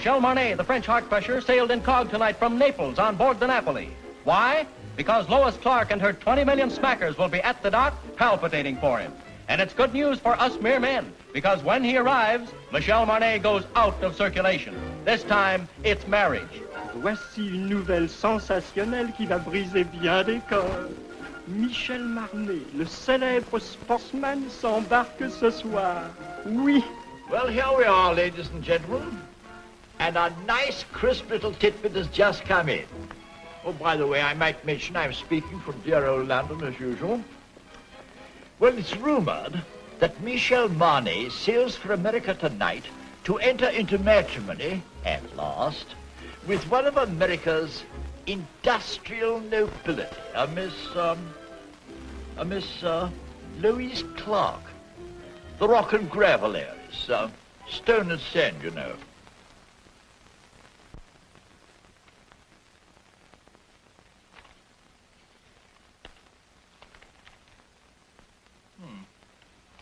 Michel Marnet, the French heart crusher, sailed incog tonight from Naples on board the Napoli. Why? Because Lois Clark and her 20 million smackers will be at the dock palpitating for him. And it's good news for us mere men, because when he arrives, Michel Marnet goes out of circulation. This time, it's marriage. Voici une nouvelle sensationnelle qui va briser bien des corps. Michel Marnet, le célèbre sportsman, s'embarque ce soir. Oui. Well, here we are, ladies and gentlemen. And a nice, crisp little tidbit has just come in. Oh, by the way, I might mention I'm speaking from dear old London as usual. Well, it's rumored that Michel Marnet sails for America tonight to enter into matrimony, at last, with one of America's industrial nobility, a Miss Lois Clark. The rock and gravel areas, stone and sand, you know.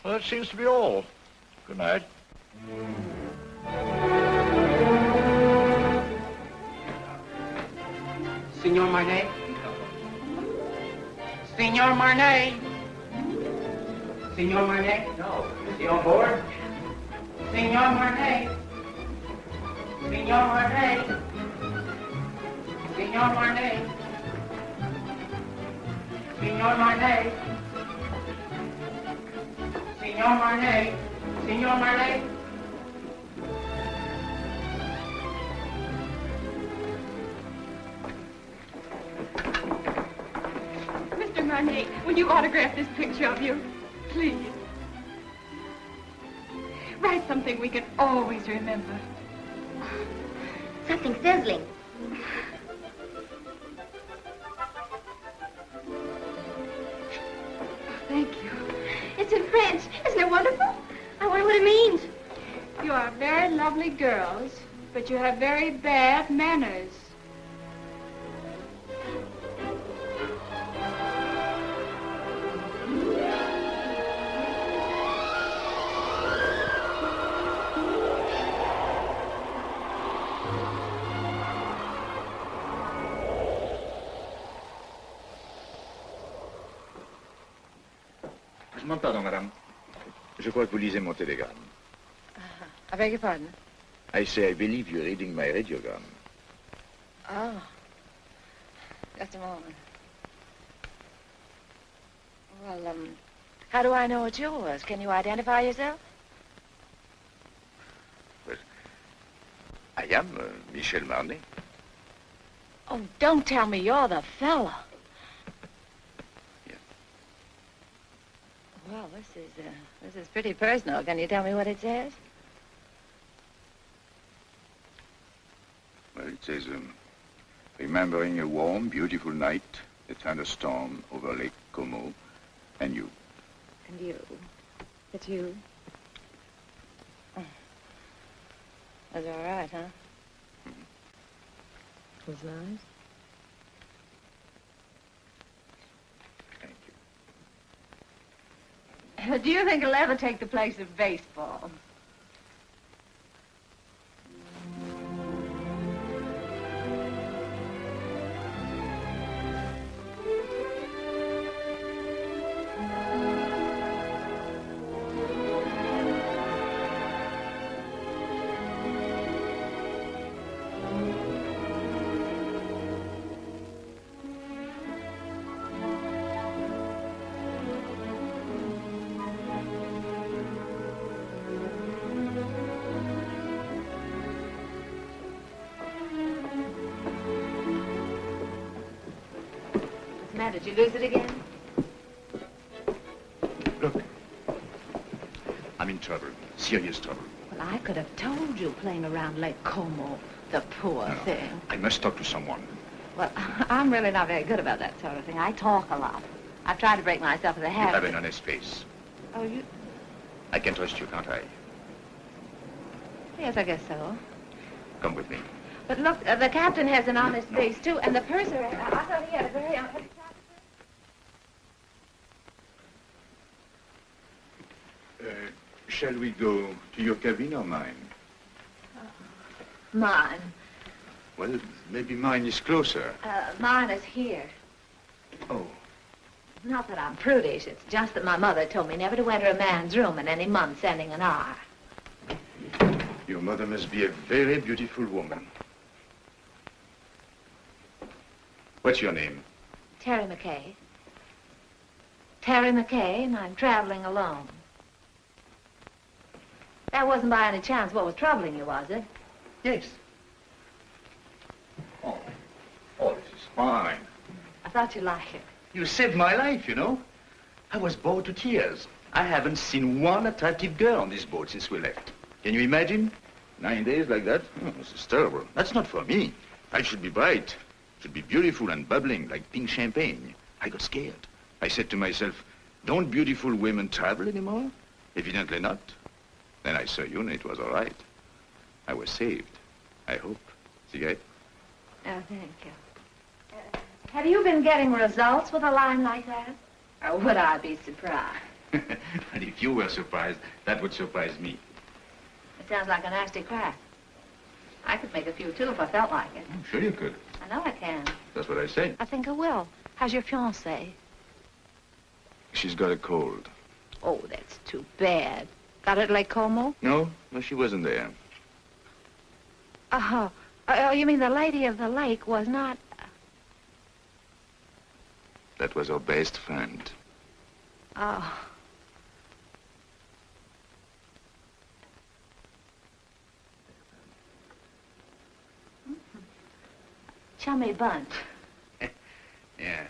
Well, that seems to be all. Good night. Signor Marnet? Signor Marnet? Signor Marnet? No. Is he on board? Signor Marnet? Signor Marnet? Signor Marnet? Signor Marnet? Signor Marnet? Signor Marnet? Mr. Marnet, will you autograph this picture of you? Please. Write something we can always remember. Something sizzling. Thank you. It's in French. Isn't it wonderful? I wonder what it means. You are very lovely girls, but you have very bad manners. Pardon, madame. Je crois que vous lisez mon télégramme. I beg your pardon? I say I believe you're reading my radiogram. Oh. Just a moment. Well, how do I know it's yours? Can you identify yourself? Well, I am Michel Marnet. Oh, don't tell me you're the fella. Well, this is pretty personal. Can you tell me what it says? Well, it says, remembering a warm, beautiful night, a thunderstorm over Lake Como, and you. And you. It's you. Oh. That's all right, huh? Mm-hmm. It was nice. Do you think it'll ever take the place of baseball? Did you lose it again? Look. I'm in trouble. Serious trouble. Well, I could have told you playing around Lake Como. The poor thing. I must talk to someone. Well, I'm really not very good about that sort of thing. I talk a lot. I've tried to break myself of the habit. You have an honest face. Oh, you... I can trust you, can't I? Yes, I guess so. Come with me. But look, the captain has an honest face, too, and the purser, I thought he had a very honest... Shall we go to your cabin or mine? Mine. Well, maybe mine is closer. Mine is here. Oh. Not that I'm prudish. It's just that my mother told me never to enter a man's room in any month ending in R. Your mother must be a very beautiful woman. What's your name? Terry McCay. Terry McCay, and I'm traveling alone. That wasn't by any chance what was troubling you, was it? Yes. Oh, this is fine. I thought you'd like it. You saved my life, you know. I was bored to tears. I haven't seen one attractive girl on this boat since we left. Can you imagine? 9 days like that? Oh, this is terrible. That's not for me. I should be bright. Should be beautiful and bubbling like pink champagne. I got scared. I said to myself, don't beautiful women travel anymore? Evidently not. Then I saw you and it was all right. I was saved. I hope. Cigarette? Oh, thank you. Have you been getting results with a line like that? Or would I be surprised? And if you were surprised, that would surprise me. It sounds like a nasty crack. I could make a few, too, if I felt like it. I'm sure you could. I know I can. That's what I said. I think I will. How's your fiancée? She's got a cold. Oh, that's too bad. Got it at Lake Como? No, she wasn't there. Oh, you mean the lady of the lake was not... That was her best friend. Oh. Chummy bunch. Yeah.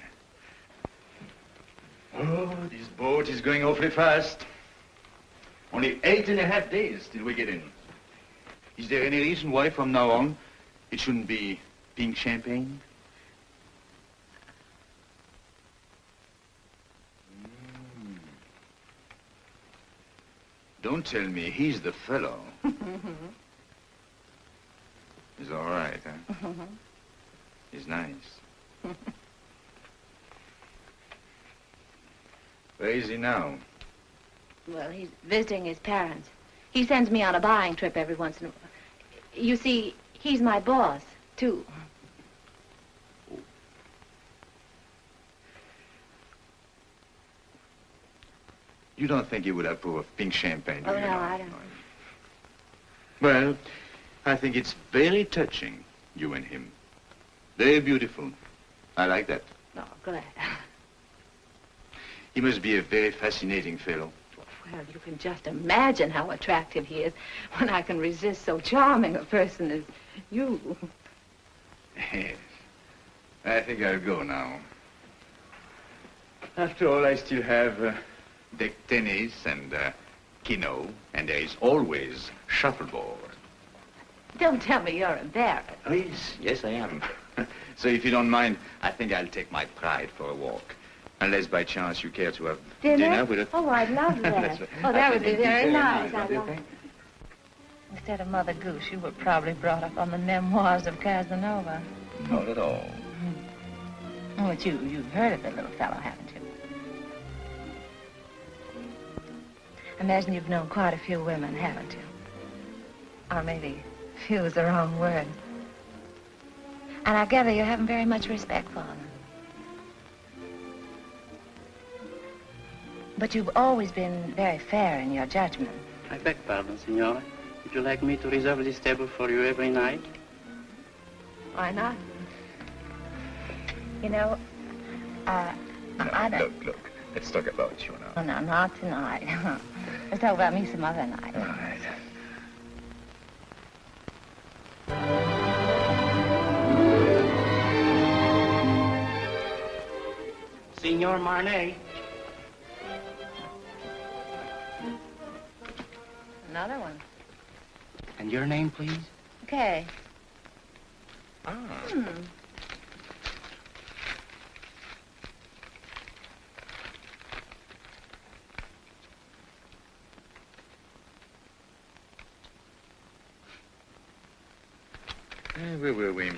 Oh, this boat is going awfully fast. Only 8.5 days till we get in. Is there any reason why from now on it shouldn't be pink champagne? Don't tell me he's the fellow. He's all right, huh? He's nice. Where is he now? Well, he's visiting his parents. He sends me on a buying trip every once in a while. You see, he's my boss, too. You don't think he would approve of pink champagne, do Oh, you? no, I don't. Well, I think it's very touching, you and him. Very beautiful. I like that. Oh, glad. He must be a very fascinating fellow. Well, you can just imagine how attractive he is when I can resist so charming a person as you. Yes. I think I'll go now. After all, I still have deck tennis and keno, and there is always shuffleboard. Don't tell me you're embarrassed. Oh, yes, I am. So if you don't mind, I think I'll take my pride for a walk. Unless by chance you care to have dinner with a... Oh, I'd love that. Oh, that would be very nice. I'd love it. Instead of Mother Goose, you were probably brought up on the memoirs of Casanova. Not at all. Oh, but you've heard of the little fellow, haven't you? I imagine you've known quite a few women, haven't you? Or maybe few is the wrong word. And I gather you haven't very much respect for them. But you've always been very fair in your judgment. I beg pardon, Signora. Would you like me to reserve this table for you every night? Why not? You know, I don't... Look. Let's talk about you now. Oh, no, not tonight. Let's talk about me some other night. All right. Signor Marnet. Another one. And your name, please? Okay. Where were we?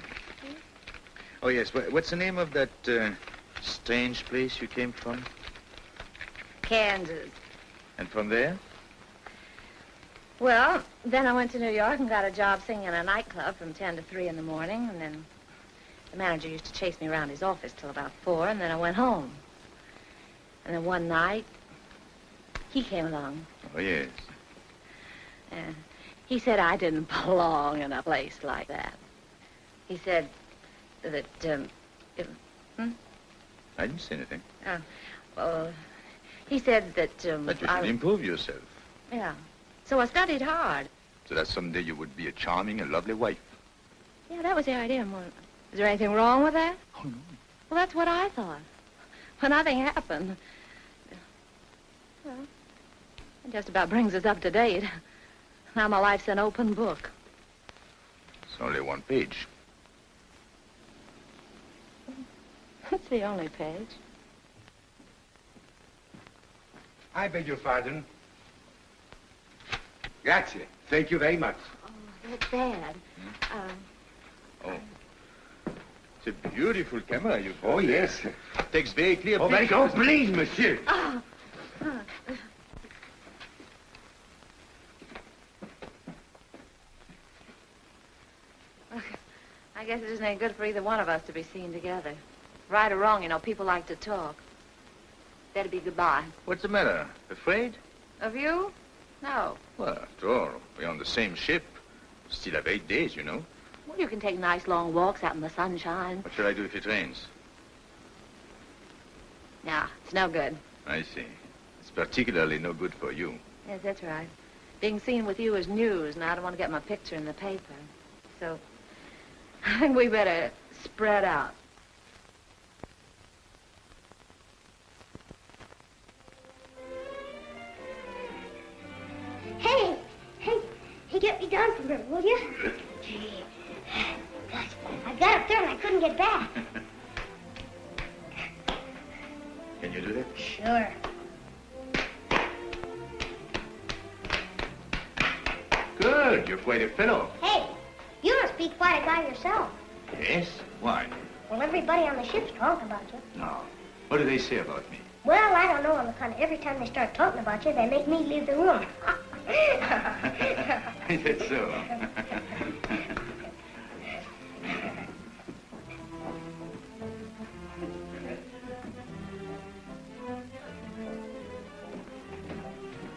Oh, yes. What's the name of that strange place you came from? Kansas. And from there? Well, then I went to New York and got a job singing in a nightclub from 10 to 3 in the morning, and then the manager used to chase me around his office till about 4, and then I went home. And then one night, he came along. Oh, yes. And he said I didn't belong in a place like that. He said that, I didn't say anything. Well, he said that, That you should improve yourself. Yeah. So I studied hard. So that someday you would be a charming and lovely wife. Yeah, that was the idea. Well, is there anything wrong with that? Oh, no. Well, that's what I thought. Well, nothing happened. Well, it just about brings us up to date. Now my life's an open book. It's only one page. That's the only page. I beg your pardon. Grazie. Thank you very much. Oh, that's bad. Oh. It's a beautiful camera you've got. Oh, yes. Takes very clear Oh, very pictures. good. Please, monsieur. I guess it isn't any good for either one of us to be seen together. Right or wrong, you know, people like to talk. Better be goodbye. What's the matter? Afraid? Of you? No. Well, after all, we're on the same ship. Still have 8 days, you know. Well, you can take nice long walks out in the sunshine. What shall I do if it rains? No, it's no good. I see. It's particularly no good for you. Yes, that's right. Being seen with you is news, and I don't want to get my picture in the paper. So, I think we better spread out. Hey, get me down from here, will you? Gee, gosh, I got up there and I couldn't get back. Can you do that? Sure. Good. You're quite a fellow. Hey, you must be quite a guy yourself. Yes? Why? Well, everybody on the ship's talking about you. No. What do they say about me? Well, I don't know on the kind of every time they start talking about you, they make me leave the room. Is that so?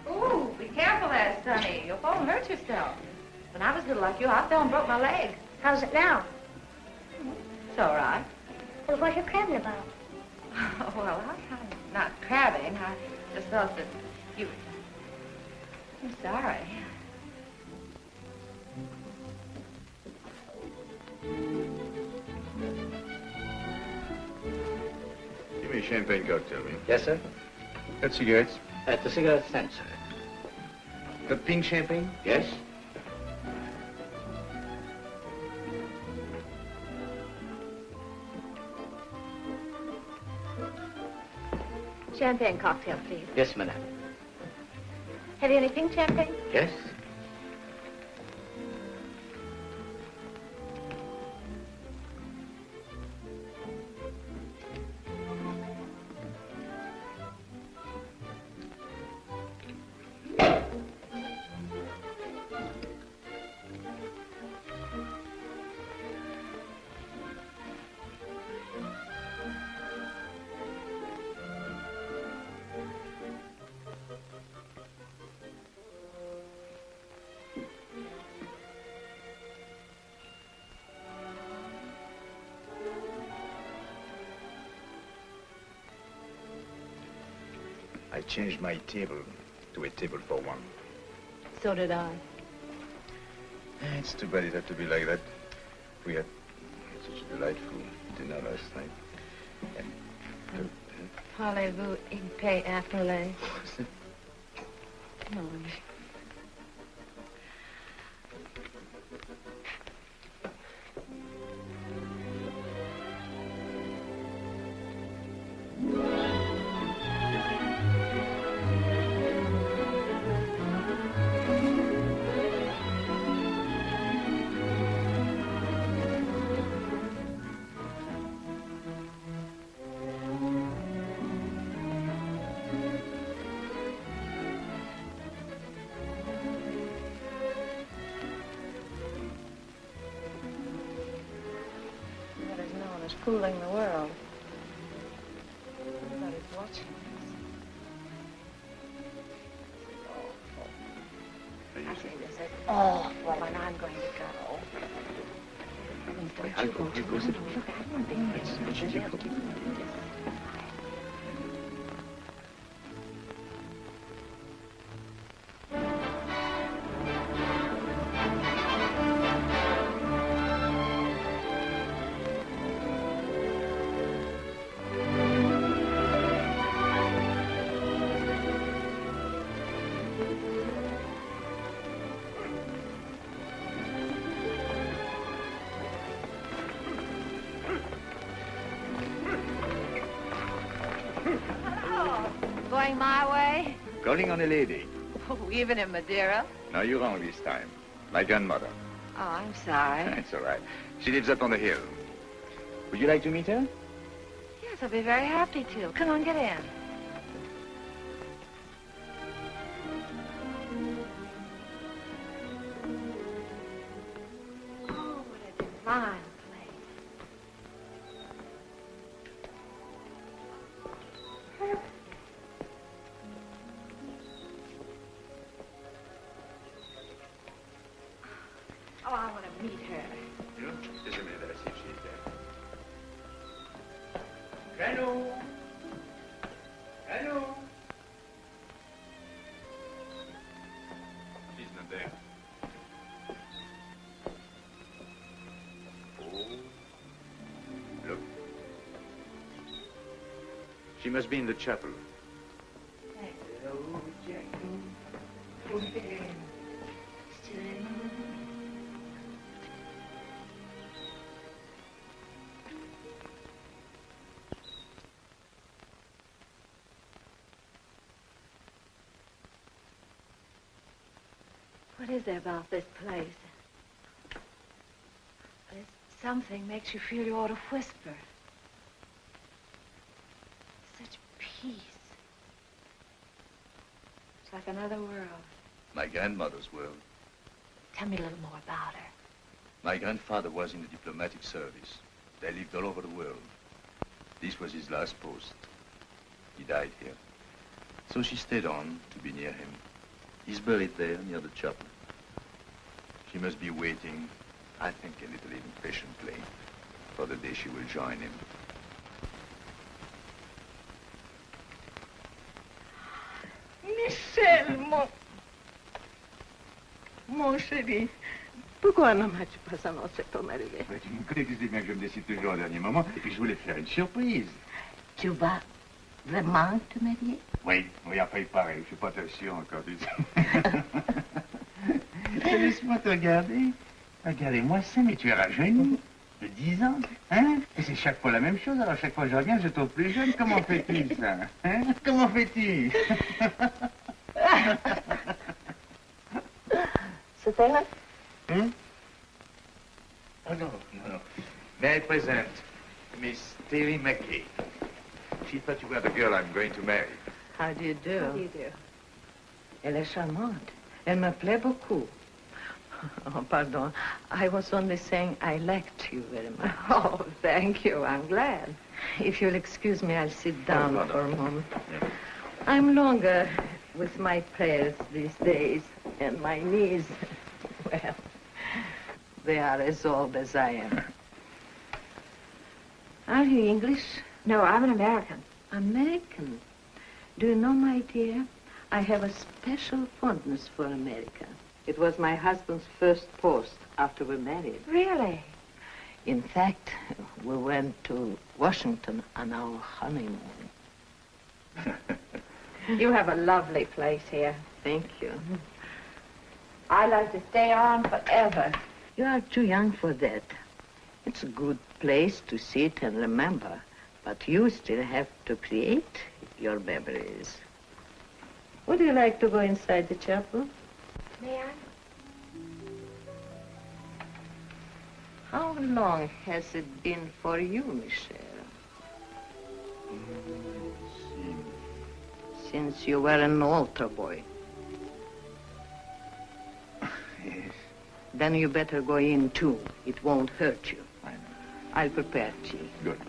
Ooh, be careful there, Sonny. You'll fall and hurt yourself. When I was little like you, I fell and broke my leg. How's it now? It's all right. Well, what you crabbing about? Oh, well, I was kind of not crabbing. I just thought that you... I'm sorry. Give me a champagne cocktail, will you? Yes, sir? Got cigarettes? The cigarette stand, sir. Got pink champagne? Yes? Champagne cocktail, please. Yes, madame. Have you any pink champagne? Yes? I changed my table to a table for one. So did I. It's too bad it had to be like that. We had such a delightful dinner last night. And, Parlez-vous in paix afterlay? No. fooling the world. Everybody's watching us. I say this is awful, and I'm going to go. Don't you go to London. Look, I want to be rich. Going my way? Calling on a lady. Oh, even in Madeira? No, you're wrong this time. My grandmother. Oh, I'm sorry. It's all right. She lives up on the hill. Would you like to meet her? Yes, I'll be very happy to. Come on, get in. Oh, what a divine place. Oh, I want to meet her. Just a minute, I'll see if she's there. Hello. Hello. She's not there. Oh. Look. She must be in the chapel. Hello, Jackie. What is there about this place? There's something makes you feel you ought to whisper. Such peace. It's like another world. My grandmother's world. Tell me a little more about her. My grandfather was in the diplomatic service. They lived all over the world. This was his last post. He died here. So she stayed on to be near him. He's buried there near the chapel. She must be waiting, I think a little impatiently, for the day she will join him. Michel, mon chéri, pourquoi ne m'as-tu pas annoncé ton arrivée? Tu me connais, tu sais bien que je me décide toujours au dernier moment, et puis je voulais faire une surprise. Tu vas vraiment te marier? Oui, enfin, il paraît, je suis pas très sûr encore du tout. Laisse-moi te regarder. Regardez-moi ça, mais tu es rajeuni de 10 ans, hein? Et c'est chaque fois la même chose, alors chaque fois que je reviens, je trouve plus jeune. Comment fais-tu, ça? Hein? Comment fais-tu? C'est elle? Hmm? Oh, no. May I present Miss Leo McCarey? She thought you were the girl I'm going to marry. How do you do? How do you do? Elle est charmante. Elle me plaît beaucoup. Oh, pardon. I was only saying I liked you very much. Oh, thank you. I'm glad. If you'll excuse me, I'll sit down no. for a moment. Yeah. I'm longer with my prayers these days, and my knees, well, they are as old as I am. Are you English? No, I'm an American. American? Do you know, my dear, I have a special fondness for America. It was my husband's first post after we married. Really? In fact, we went to Washington on our honeymoon. You have a lovely place here. Thank you. I'd like to stay on forever. You are too young for that. It's a good place to sit and remember, but you still have to create your memories. Would you like to go inside the chapel? May I? How long has it been for you, Michel? Since you were an altar boy. Yes. Then you better go in, too. It won't hurt you. I know. I'll prepare tea. Good.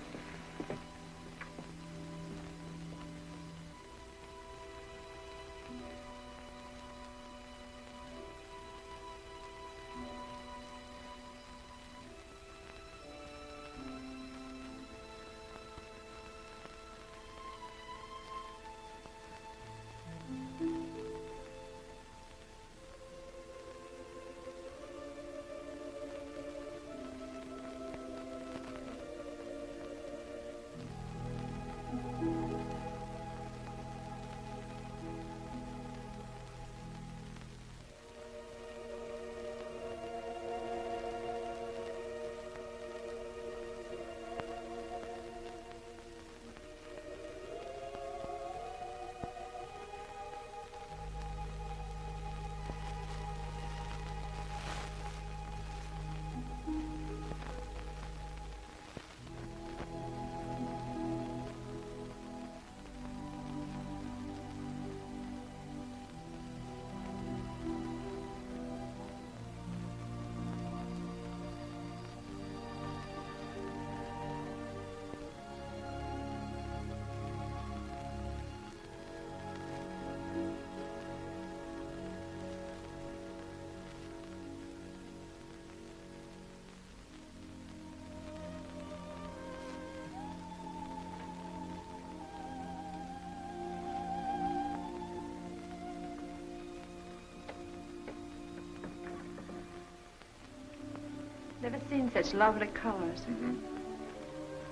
Never seen such lovely colors.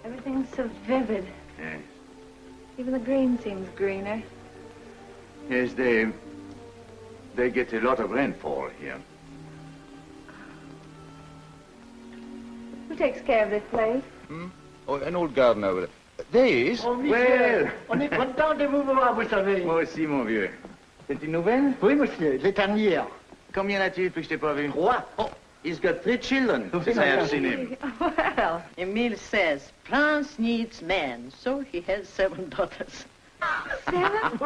Everything's so vivid. Yes. Even the green seems greener. Yes, they get a lot of rainfall here. Who takes care of this place? Oh, an old gardener. There he is. Oh, Michel, on est content de vous voir, vous savez. Moi aussi, mon vieux. C'est une nouvelle? Oui, monsieur, les dernières. Combien a-t-il depuis que je t'ai pas vu? 3. Oh, he's got 3 children since I have seen him. Well, Emile says France needs men, so he has 7 daughters. 7?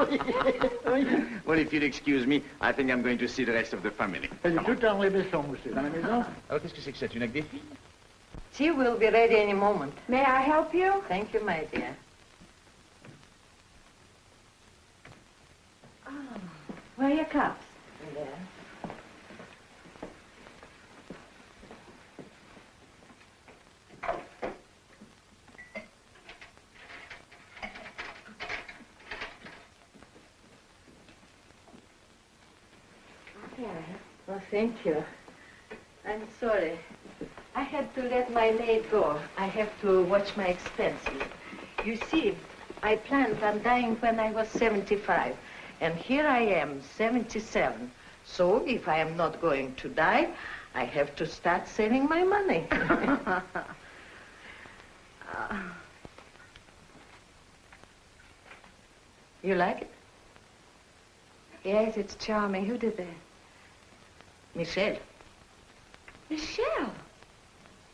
Well, if you'll excuse me, I think I'm going to see the rest of the family. Elle est toute dans les maisons, monsieur. Dans la maison? Alors, qu'est-ce que c'est que ça? Tu n'as que des filles? Tea will be ready any moment. May I help you? Thank you, my dear. Oh, where are your cups? There. Well, thank you. I'm sorry. I had to let my maid go. I have to watch my expenses. You see, I planned on dying when I was 75, and here I am, 77. So if I am not going to die, I have to start saving my money. You like it? Yes, it's charming. Who did that? Michel. Michel.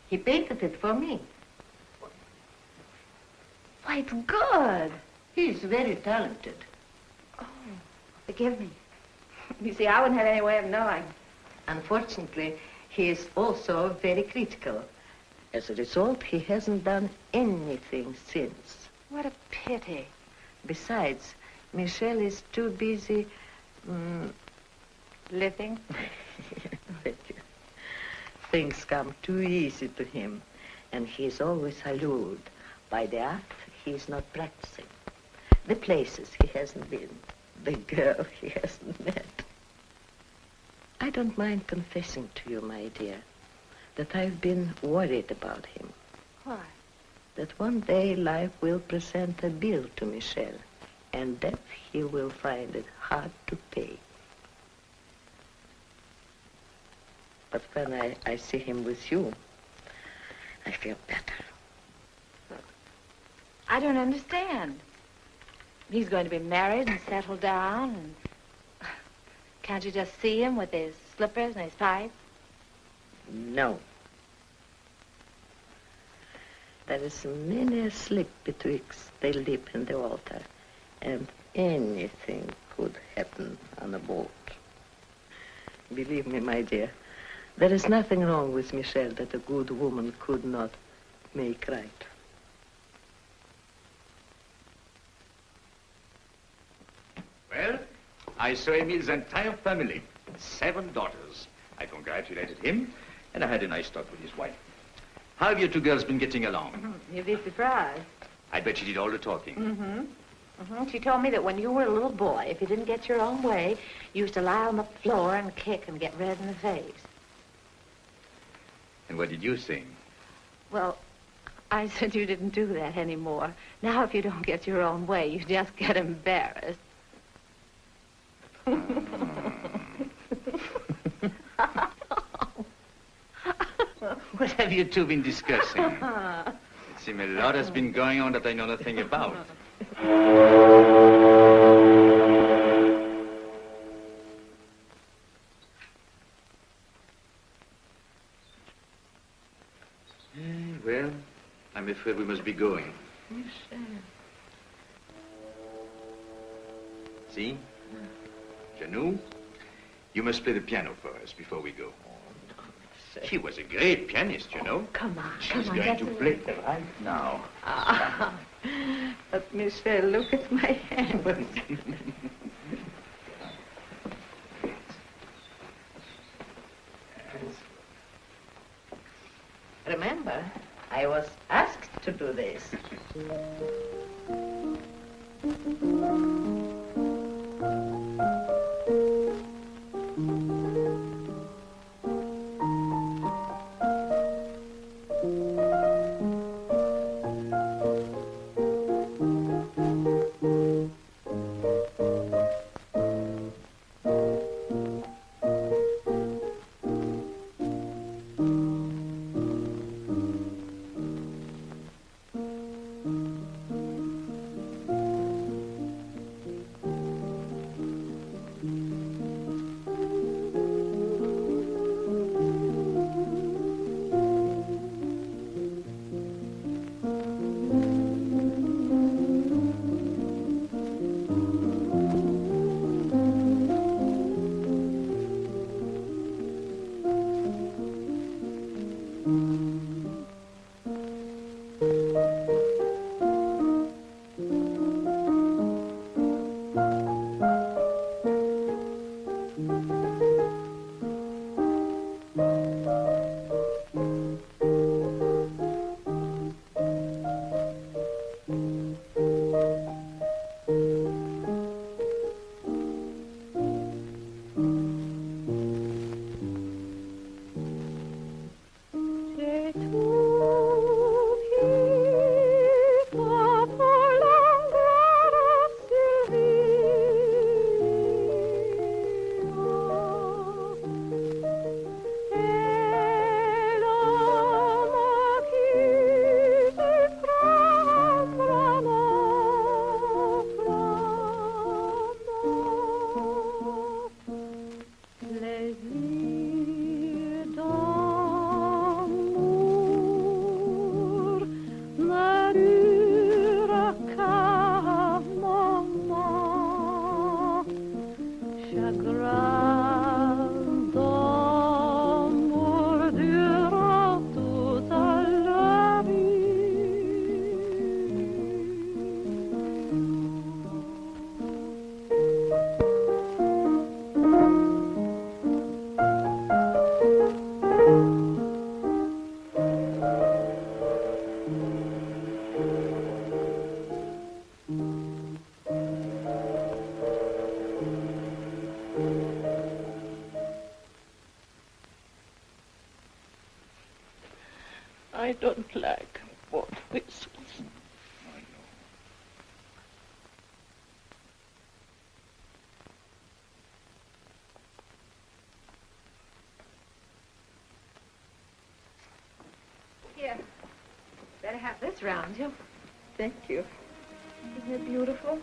He painted it for me. Why, it's good. He's very talented. Oh, forgive me. You see, I wouldn't have any way of knowing. Unfortunately, he is also very critical. As a result, he hasn't done anything since. What a pity. Besides, Michel is too busy, Living? Thank you. Things come too easy to him, and he is always allured by the art he is not practicing, the places he hasn't been, the girl he hasn't met. I don't mind confessing to you, my dear, that I've been worried about him. Why? That one day life will present a bill to Michel, and that he will find it hard to pay. But when I see him with you, I feel better. I don't understand. He's going to be married and settle down, and can't you just see him with his slippers and his pipe? No. There is many a slip betwixt the lip and the altar, and anything could happen on a boat. Believe me, my dear, there is nothing wrong with Michel that a good woman could not make right. Well, I saw Emile's entire family. 7 daughters. I congratulated him, and I had a nice talk with his wife. How have you two girls been getting along? You'd be surprised. I bet she did all the talking. She told me that when you were a little boy, if you didn't get your own way, you used to lie on the floor and kick and get red in the face. And what did you sing? Well, I said you didn't do that anymore. Now, if you don't get your own way, you just get embarrassed. What have you two been discussing? It seems a lot has been going on that I know nothing about. Well, I'm afraid we must be going. See? Janou, you must play the piano for us before we go. She was a great pianist, you know. Come on, She's going to play right now. But, Michel, look at my hand. Remember, I was asked to do this. I don't like both whistles. Here, better have this round you. Thank you. Isn't it beautiful?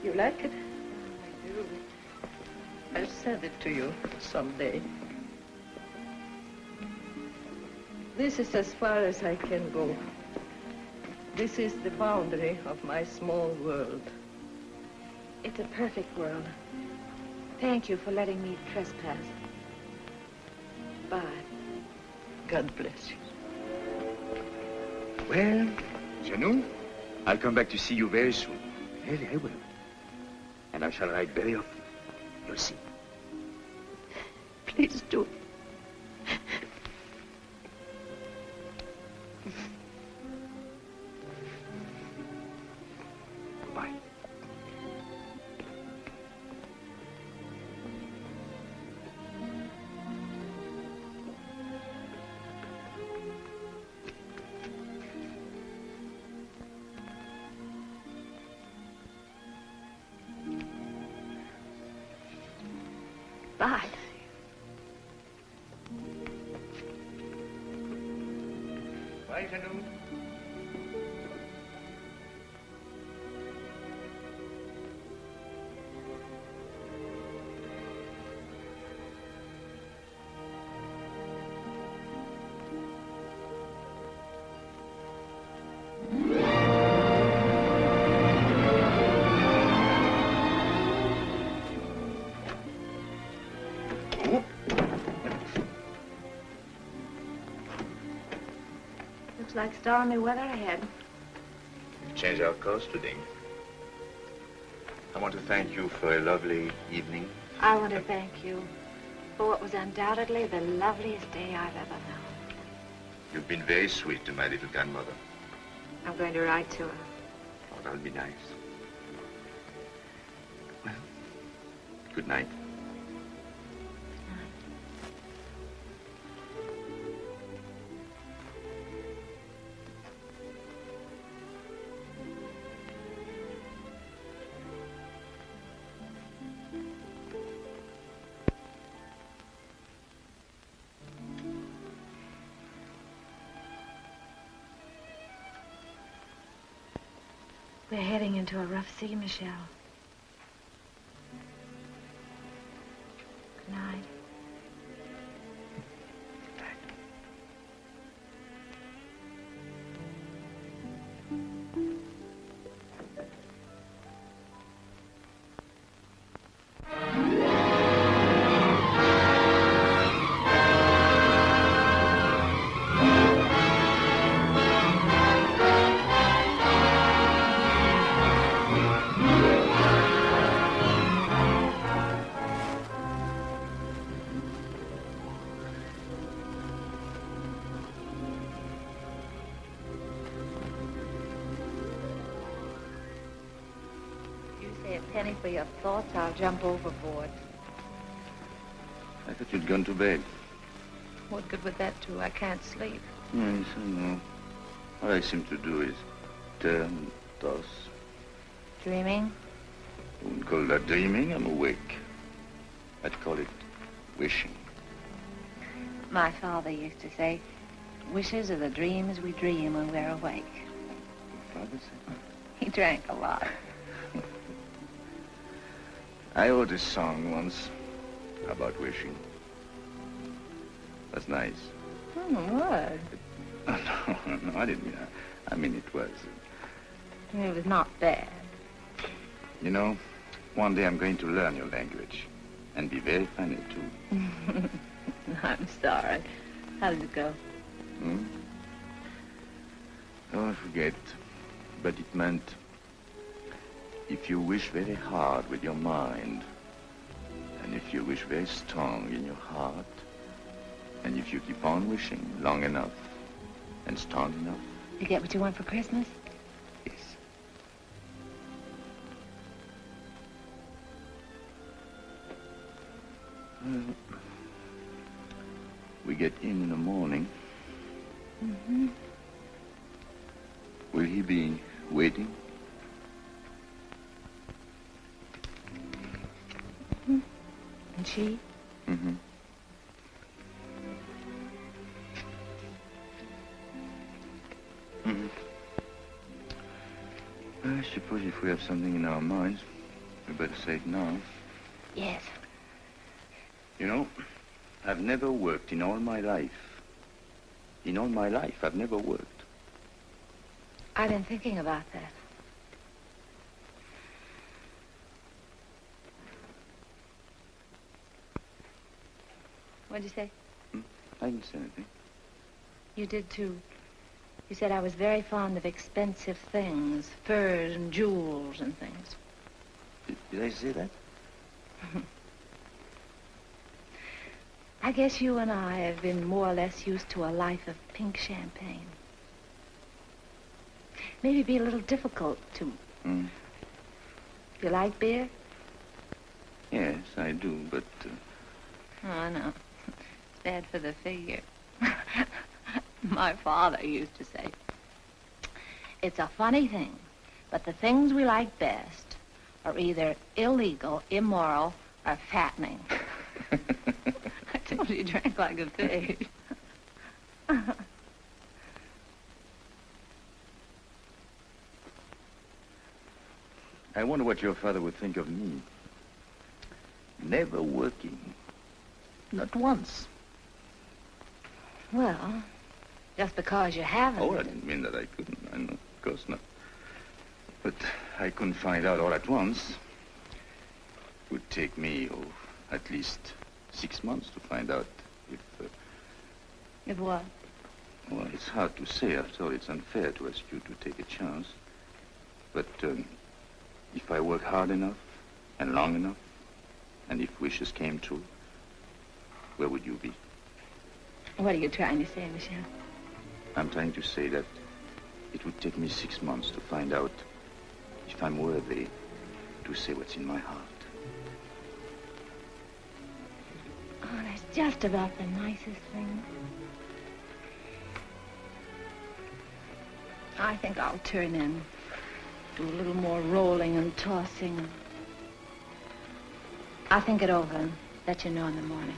You like it? I do. I'll send it to you someday. This is as far as I can go. This is the boundary of my small world. It's a perfect world. Thank you for letting me trespass. Bye. God bless you. Well, Janou, I'll come back to see you very soon. Really, I will. And I shall write very often. You'll see. Please do. Goodbye. Bye. Bye, Janou. Looks like stormy weather ahead. We've changed our course today. I want to thank you for a lovely evening. I want to thank you for what was undoubtedly the loveliest day I've ever known. You've been very sweet to my little grandmother. I'm going to write to her. Oh, that'll be nice. Well, good night. We're heading into a rough sea, Michelle. Good night. Penny for your thoughts, I'll jump overboard. I thought you'd gone to bed. What good would that do? I can't sleep. Yes, I know. All I seem to do is turn, toss. Dreaming? I wouldn't call that dreaming. I'm awake. I'd call it wishing. My father used to say, wishes are the dreams we dream when we're awake. Your father said? He drank a lot. I wrote a song once about wishing. That's nice. What? No, I didn't mean that. I mean, it was. It was not bad. You know, one day I'm going to learn your language. And be very funny, too. I'm sorry. How did it go? Oh, I forget. But it meant, if you wish very hard with your mind, and if you wish very strong in your heart, and if you keep on wishing long enough and strong enough... You get what you want for Christmas? Yes. Well, we get in the morning. Mm-hmm. Will he be waiting? Mm-hmm. And she? Mm-hmm. Mm-hmm. I suppose if we have something in our minds, we better say it now. Yes. You know, I've never worked in all my life. In all my life, I've never worked. I've been thinking about that. What'd you say? I didn't say anything. You did too. You said I was very fond of expensive things, furs and jewels and things. Did I say that? I guess you and I have been more or less used to a life of pink champagne. Maybe be a little difficult to... You like beer? Yes, I do, but... Oh, no. It's bad for the figure. My father used to say, it's a funny thing, but the things we like best are either illegal, immoral, or fattening. I told you he drank like a pig. I wonder what your father would think of me. Never working. Not once. Well, just because you haven't. Oh, I didn't mean that I couldn't. I know, of course not. But I couldn't find out all at once. It would take me, at least 6 months to find out if... If what? Well, it's hard to say. After all, it's unfair to ask you to take a chance. But if I work hard enough and long enough, and if wishes came true, where would you be? What are you trying to say, Michel? I'm trying to say that it would take me 6 months to find out if I'm worthy to say what's in my heart. Oh, that's just about the nicest thing. I think I'll turn in, do a little more rolling and tossing. I'll think it over and let you know in the morning.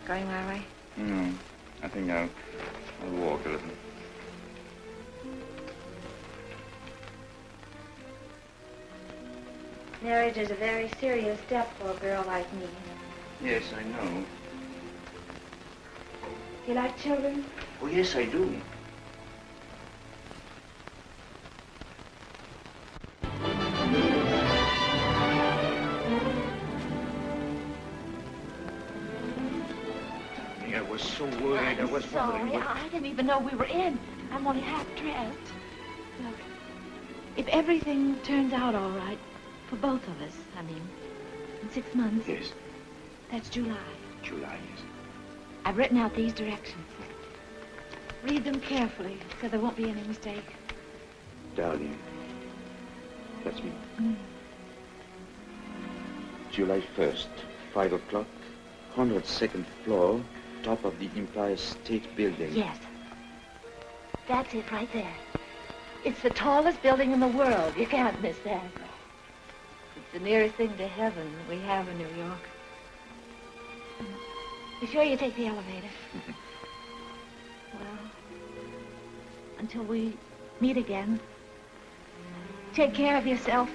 Going my way? No, I think I'll walk a little. Marriage is a very serious step for a girl like me. Yes, I know. You like children? Oh, yes, I do. I was so worried. I was sorry. I didn't even know we were in. I'm only half dressed. Look, if everything turns out all right, for both of us, I mean, in 6 months. Yes. That's July. July, yes. I've written out these directions. Read them carefully so there won't be any mistake. Darling, that's me. July 1st, 5 o'clock, 102nd floor, top of the Empire State Building. Yes. That's it right there. It's the tallest building in the world. You can't miss that. It's the nearest thing to heaven we have in New York. You sure you take the elevator? Well, until we meet again, take care of yourself.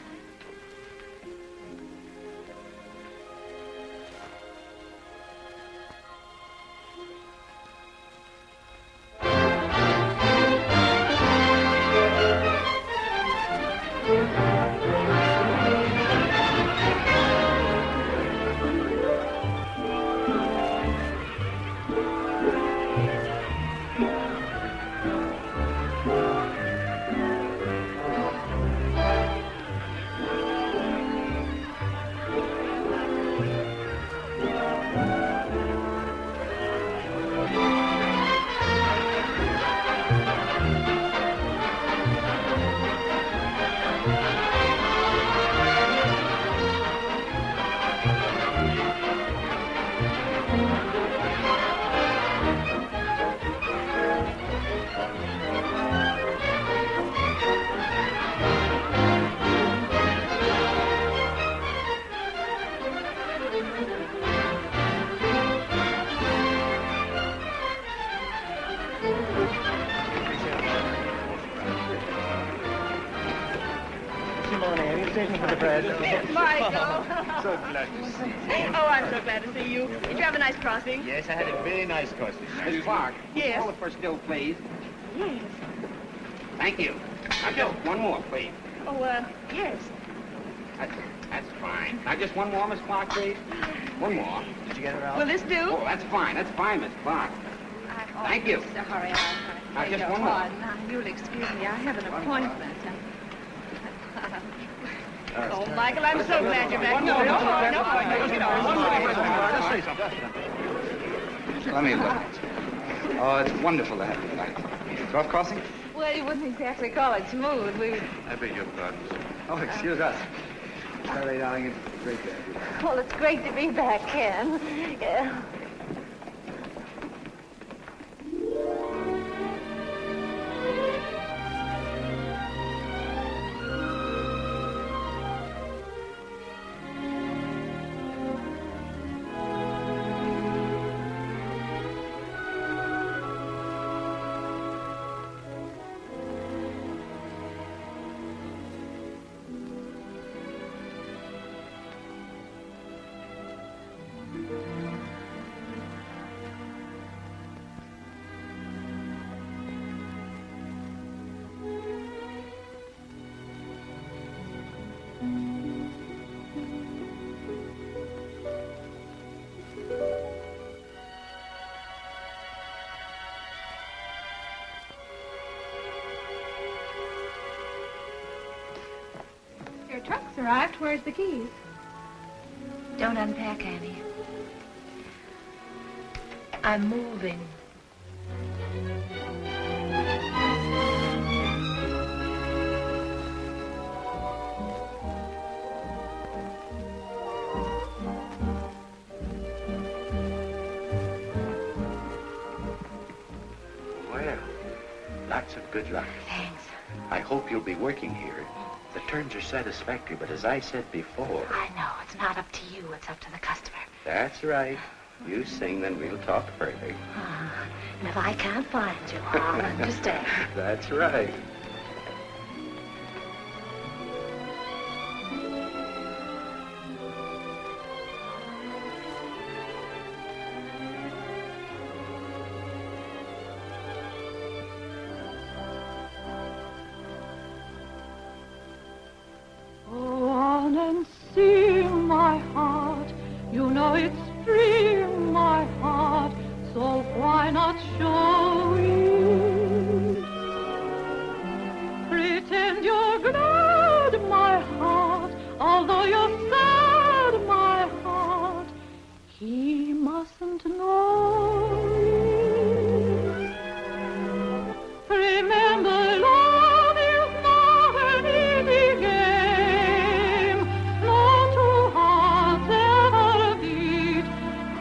Michael. So glad to see you. Oh, I'm so glad to see you. Did you have a nice crossing? Yes, I had a very nice crossing. Miss Clark, yes. Call the first still, please. Yes. Thank you. Now, just one more, please. Oh, yes. That's fine. Now, just one more, Miss Clark, please. One more. Did you get her out? Will this do? Oh, that's fine. That's fine, Miss Clark. Thank you. Sorry, Now, just one Oh, more. now, you'll excuse me. I have an appointment. Oh, Michael, I'm so glad you're back. No, Let me look. Oh, it's wonderful to have you tonight. Cross crossing? Well, you wouldn't exactly call it smooth. I beg your pardon, sir. Oh, excuse us. Sorry, darling, it's great to have you. Well, it's great to be back, Ken. Yeah. Your trunk's arrived. Where's the keys? Don't unpack, Annie. I'm moving. Well, lots of good luck. Thanks. I hope you'll be working here. The terms are satisfactory, but as I said before... I know. It's not up to you. It's up to the customer. That's right. You sing, then we'll talk further. And if I can't find you, I'll understand. That's right. Go on and sing, my heart. You know it's free, my heart. So why not show it? Pretend you're glad, my heart. Although you're sad, my heart. He mustn't know it. Remember, love is not an easy game. No two hearts ever beat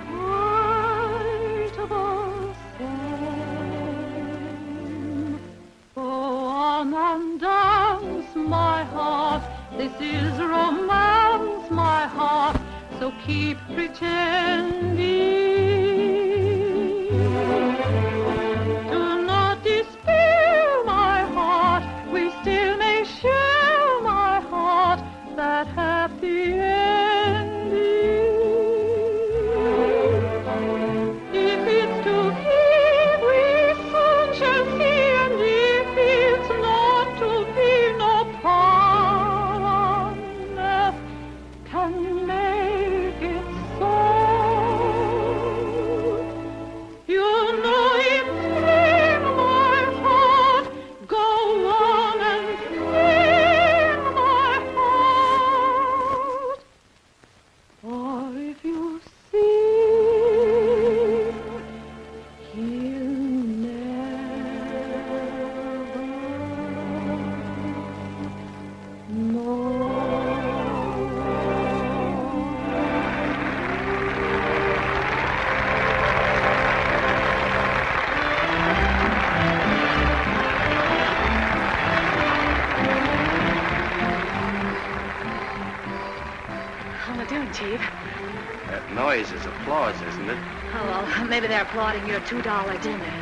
quite the same. Go on and dance, my heart. This is romance, my heart. So keep pretending. Do not despair, my heart. We still may share, my heart, that happy ending. If it's to be, we soon shall see, and if it's not to be, no power on earth can make it so. You know it's in my heart. Go on and sing, my heart. Or if you sing, he'll How am I doing, Chief? That noise is applause, isn't it? Oh, well, maybe they're applauding your $2 dinner.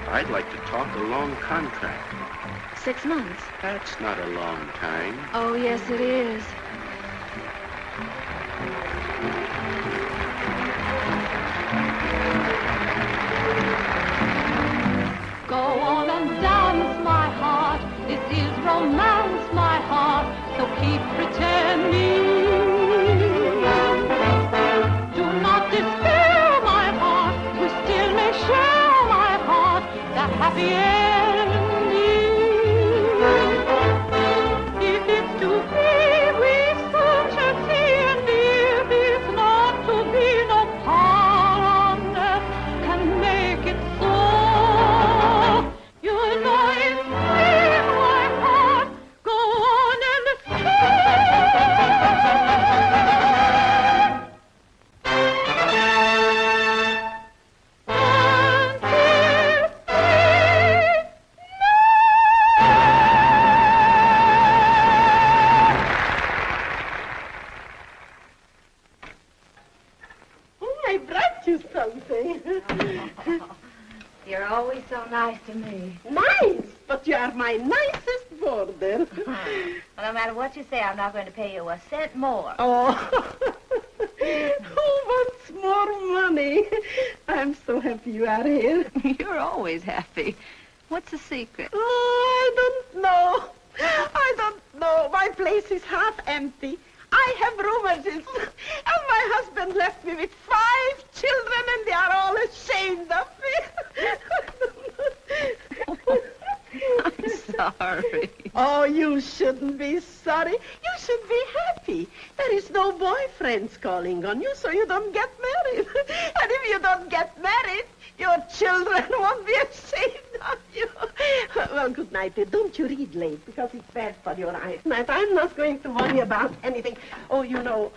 I'd like to talk a long contract. 6 months. That's not a long time. Oh, yes, it is. Go on and dance, my heart. This is romance, my heart. So keep pretending. Do not despair, my heart. We still may you something. You're always so nice to me. Nice, but you are my nicest boarder. Well, no matter what you say, I'm not going to pay you a cent more. Oh, who wants more money? I'm so happy you are here. You're always happy. What's the secret? Oh, I don't know. I don't know. My place is half empty. I have rheumatism, and my husband left me with 5 children, and they are all ashamed of me. I'm sorry. Oh, you shouldn't be sorry. You should be happy. There is no boyfriends calling on you, so you don't get married. And if you don't get married, your children won't be ashamed of you. Well, good night, dear. Don't you read late, because it's bad for your eyes. Night, I'm not going to worry about anything. Oh, you know,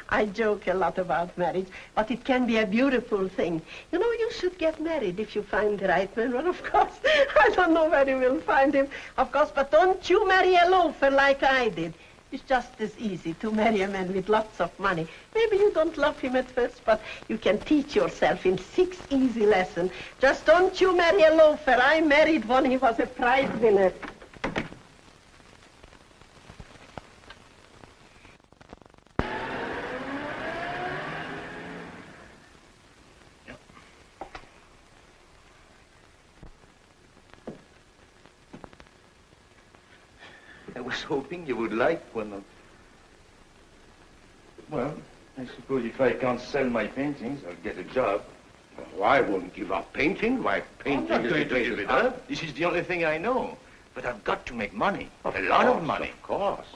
I joke a lot about marriage, but it can be a beautiful thing. You know, you should get married if you find the right man. Well, of course, I don't know where you will find him, of course, but don't you marry a loafer like I did. It's just as easy to marry a man with lots of money. Maybe you don't love him at first, but you can teach yourself in 6 easy lessons. Just don't you marry a loafer. I married one. He was a prize winner. I was hoping you would like one of... Well, I suppose if I can't sell my paintings, I'll get a job. Oh, I won't give up painting. My painting I'm not is going to give it up. This is the only thing I know. But I've got to make money. A lot of money. Of course.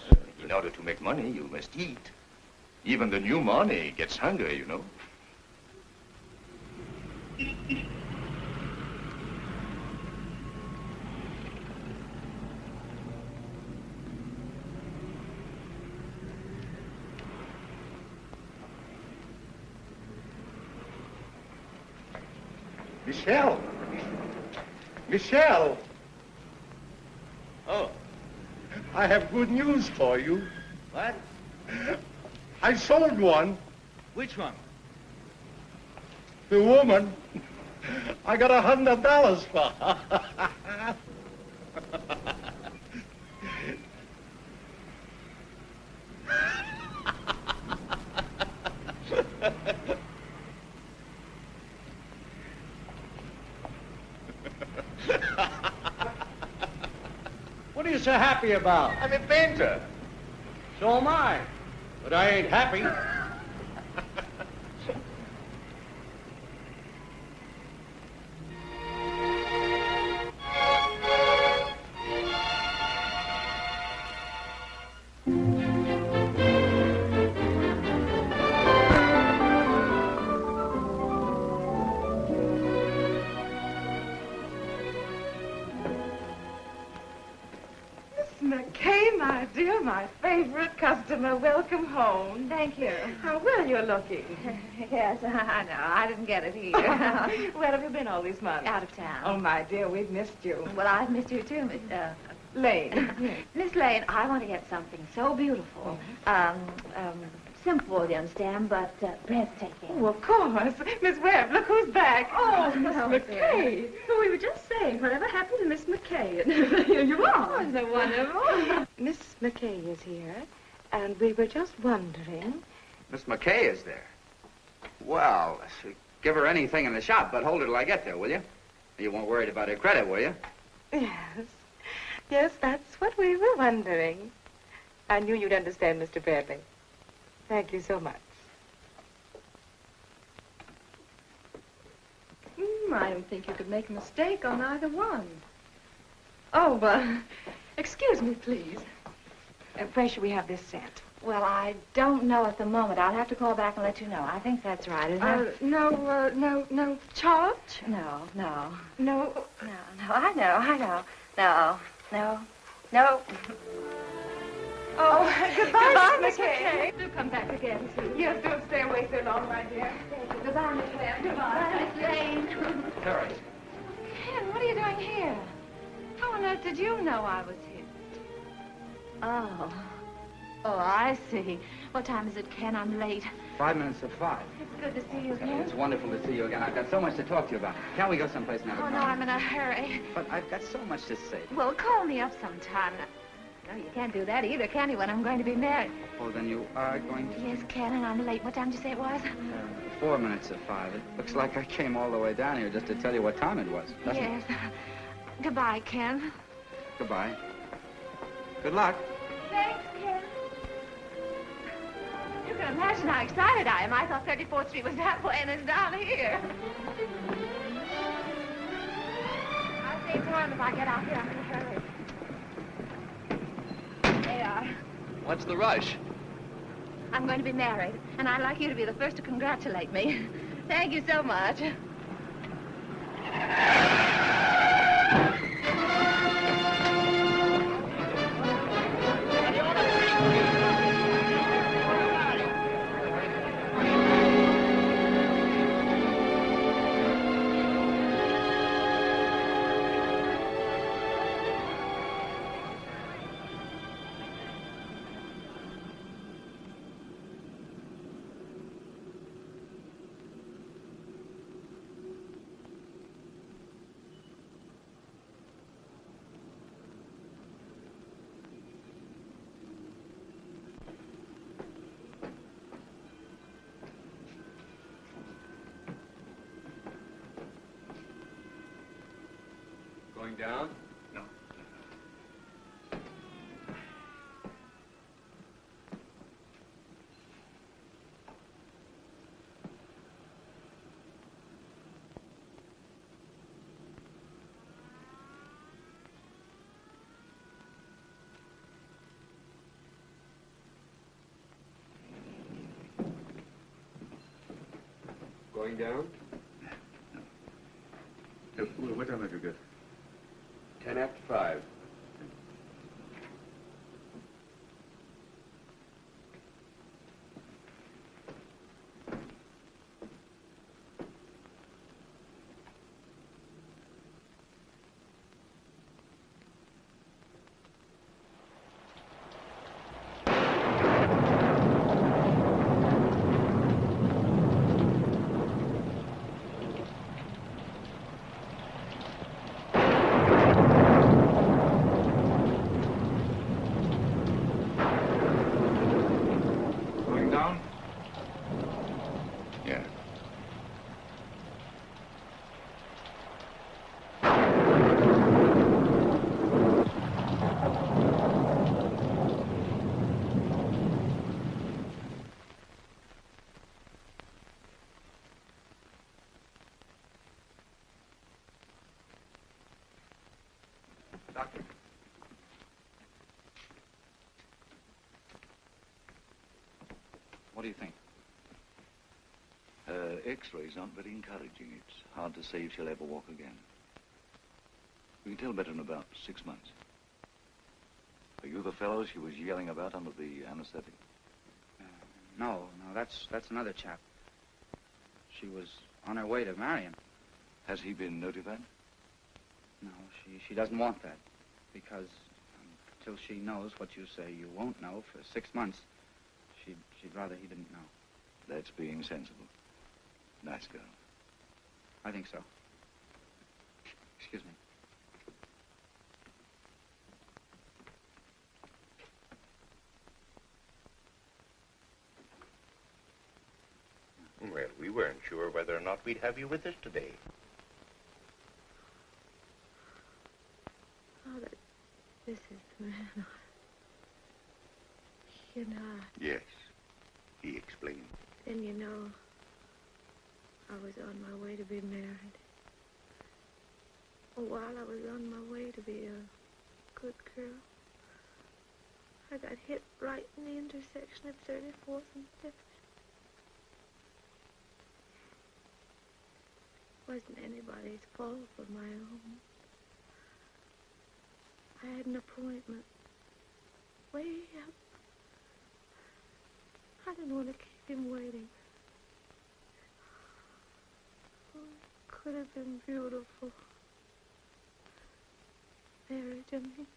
In order to make money, you must eat. Even the new money gets hungry, you know. Michelle! Michelle! Oh. I have good news for you. What? I sold one. Which one? The woman. I got $100 for her. What are you so happy about? I'm a painter. So am I. But I ain't happy. McCarey, my dear, my favorite customer. Welcome home. Thank you. How well you're looking. Yes, I know. I didn't get it here. Where have you been all these months? Out of town. Oh, my dear, we've missed you. Well, I've missed you too, Miss Lane. Miss Lane, I want to get something so beautiful. Simple, you understand, but breathtaking. Oh, of course. Miss Webb, look who's back. Oh, Miss McCarey. Oh, we were just saying, whatever happened to Miss McCarey? And here you are. Oh, so wonderful. Miss McCarey is here, and we were just wondering. Miss McCay is there. Well, give her anything in the shop, but hold her till I get there, will you? You won't worry about her credit, will you? Yes. Yes, that's what we were wondering. I knew you'd understand, Mr. Bradley. Thank you so much. I don't think you could make a mistake on either one. Oh, excuse me, please. Where should we have this sent? Well, I don't know at the moment. I'll have to call back and let you know. I think that's right, isn't it? No charge? No. No. No, I know. No. Oh, goodbye, Miss McCarey. Do come back again, too. Yes, don't stay away so long, my dear. Goodbye, Miss Webb. Goodbye, Miss Lane. Terry. Ken, what are you doing here? How on earth did you know I was here? Oh. Oh, I see. What time is it, Ken? I'm late. 5 minutes to 5. It's good to see you again. It's wonderful to see you again. I've got so much to talk to you about. Can't we go someplace now? Oh, no, I'm in a hurry. But I've got so much to say. Well, call me up sometime. No, you can't do that either, can you, when I'm going to be married? Oh, then you are going to... Yes, Ken, and I'm late. What time did you say it was? 4 minutes to 5. It looks like I came all the way down here just to tell you what time it was, doesn't Yes. it? Goodbye, Ken. Goodbye. Good luck. Thanks, Ken. You can imagine how excited I am. I thought 34th Street was that way, and it's down here. I'll save time if I get out here. I'm in a hurry. They are. What's the rush? I'm going to be married, and I'd like you to be the first to congratulate me. Thank you so much. Going down? No. Going down? What time have you got? 10 after 5. Doctor. What do you think? X-rays aren't very encouraging. It's hard to say if she'll ever walk again. We can tell better in about 6 months. Are you the fellow she was yelling about under the anesthetic? No, that's another chap. She was on her way to marry him. Has he been notified? No, she doesn't want that. Because until she knows what you say you won't know for 6 months, she'd rather he didn't know. That's being sensible. Nice girl. I think so. Excuse me. Well, we weren't sure whether or not we'd have you with us today. Oh, this is the man. You know. Yes, he explained. Then you know, I was on my way to be married. Well, while I was on my way to be a good girl, I got hit right in the intersection of 34th and 5th. Wasn't anybody's fault but my own. I had an appointment way up. I didn't want to keep him waiting. Oh, it could have been beautiful. Marriage, I mean.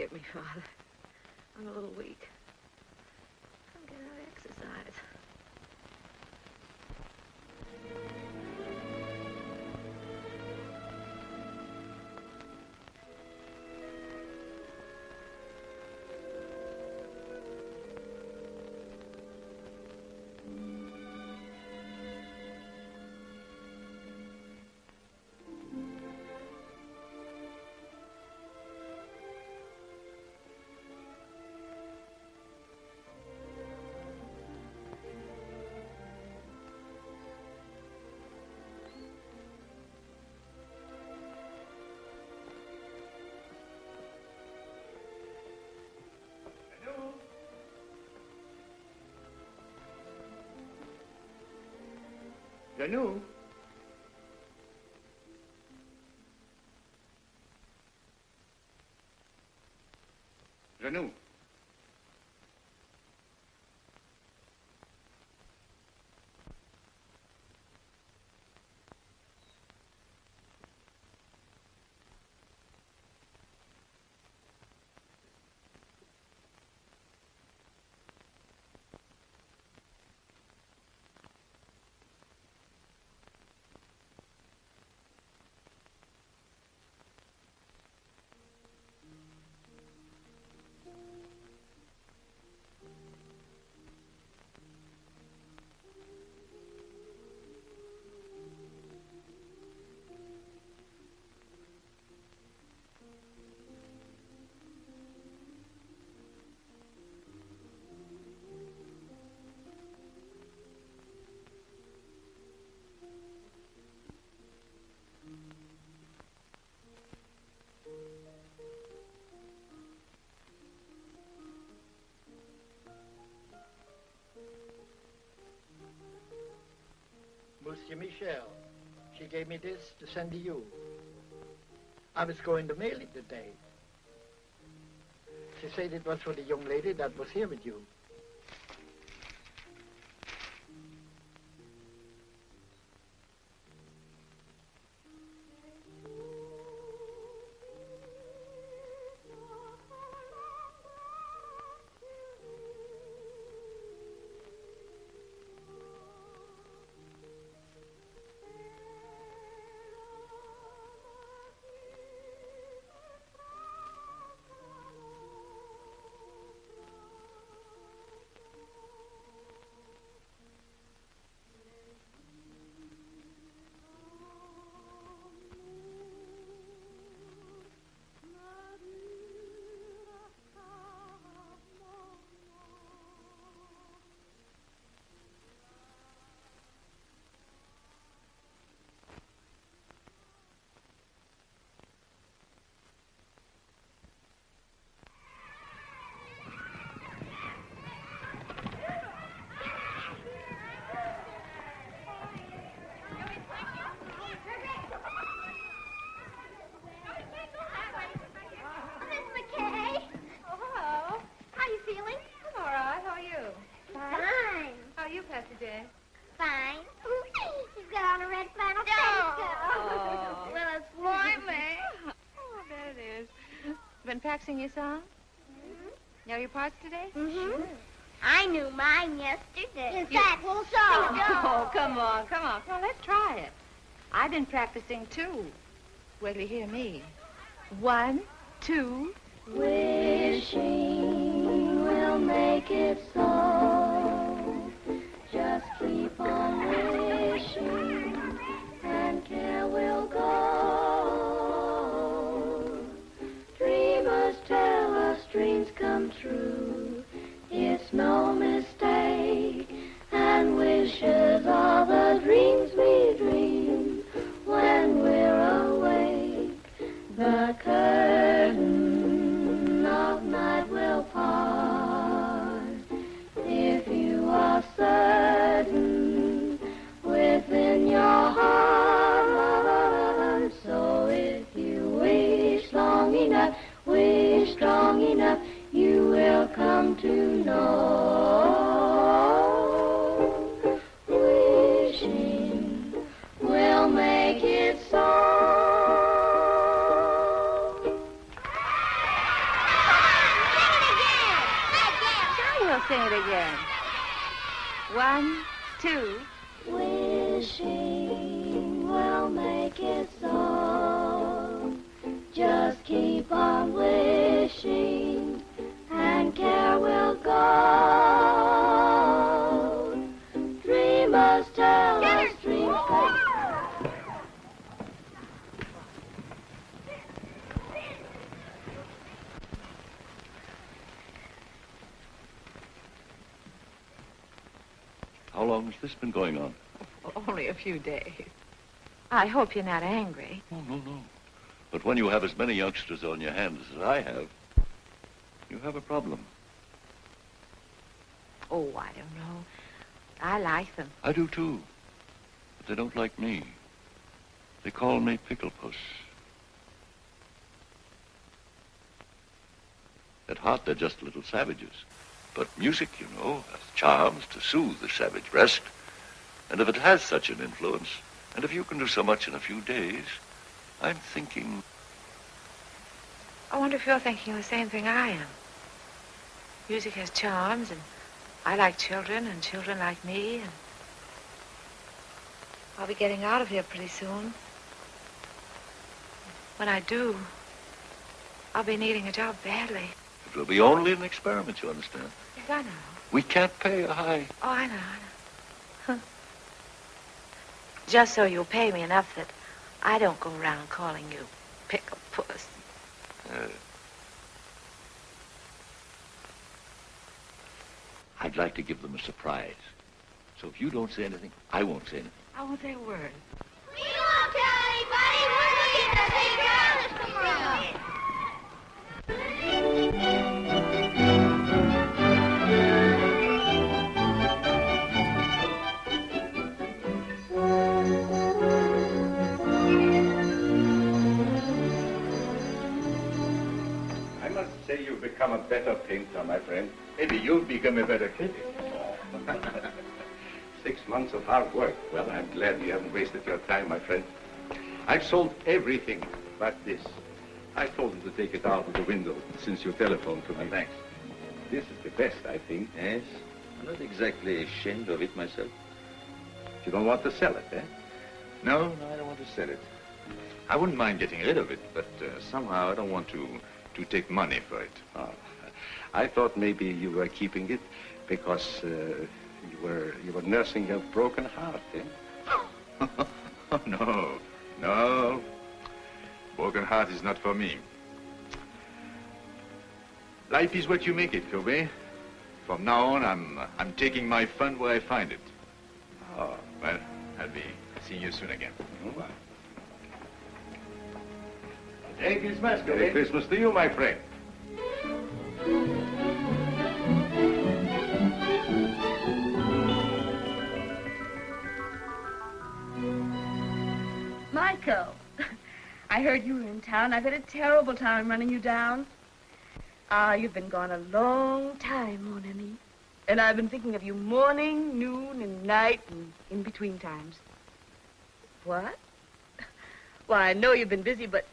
forgive me, Father. I'm a little weak. I'm getting out of exercise. Janou? Janou? Monsieur Michel, she gave me this to send to you. I was going to mail it today. She said it was for the young lady that was here with you. Practicing your song? Mm-hmm. Know your parts today? Mm-hmm. Sure. I knew mine yesterday. In fact, we'll song. Oh, come on. Well, let's try it. I've been practicing, too. Wait till you hear me. 1, 2. Wishing will make it so. Just keep on wishing, and care will go. Dreamers tell us dreams come true. It's no mistake, and wishes are the dreams we dream when we're awake. The curtain of night will part. 1, 2. Wishing will make it so. Just keep on wishing, and care will go. Dreamers tell us dreams come. How long has this been going on? Only a few days. I hope you're not angry. Oh, no. But when you have as many youngsters on your hands as I have, you have a problem. Oh, I don't know. I like them. I do, too. But they don't like me. They call me Pickle Puss. At heart, they're just little savages. But music, you know, has charms to soothe the savage breast. And if it has such an influence, and if you can do so much in a few days, I'm thinking... I wonder if you're thinking the same thing I am. Music has charms, and I like children, and children like me, and I'll be getting out of here pretty soon. When I do, I'll be needing a job badly. It will be only an experiment, you understand? Yes, I know. We can't pay a high... Oh, I know. Just so you'll pay me enough that I don't go around calling you Pickle Puss. I'd like to give them a surprise. So if you don't say anything, I won't say anything. I won't say a word. We won't tell anybody. We're looking at the big girls tomorrow. I must say you've become a better painter, my friend. Maybe you'll become a better critic. 6 months of hard work. Well, I'm glad you haven't wasted your time, my friend. I've sold everything but this. I told him to take it out of the window since you telephoned to me. Thanks. This is the best, I think. Yes. I'm not exactly ashamed of it myself. You don't want to sell it, eh? No, I don't want to sell it. I wouldn't mind getting rid of it, but somehow I don't want to take money for it. Oh, I thought maybe you were keeping it because you were nursing a broken heart, eh? No. Broken heart is not for me. Life is what you make it, Kobe. From now on, I'm taking my fun where I find it. Oh, well, I'll be seeing you soon again. Bye. Merry Christmas, Kobe. Merry Christmas to you, my friend. Michael, I heard you were in town. I've had a terrible time running you down. You've been gone a long time, mon ami. And I've been thinking of you morning, noon, and night, and in between times. What? Well, I know you've been busy, but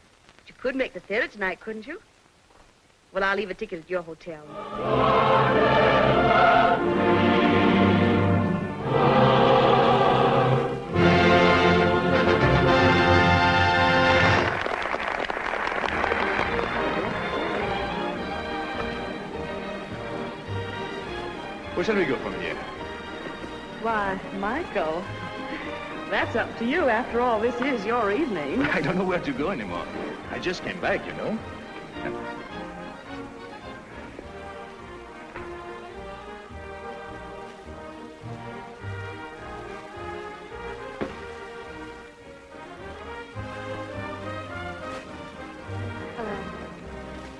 you could make the theater tonight, couldn't you? Well, I'll leave a ticket at your hotel. Where shall we go from here? Why, Michael, that's up to you. After all, this is your evening. I don't know where to go anymore. I just came back, you know.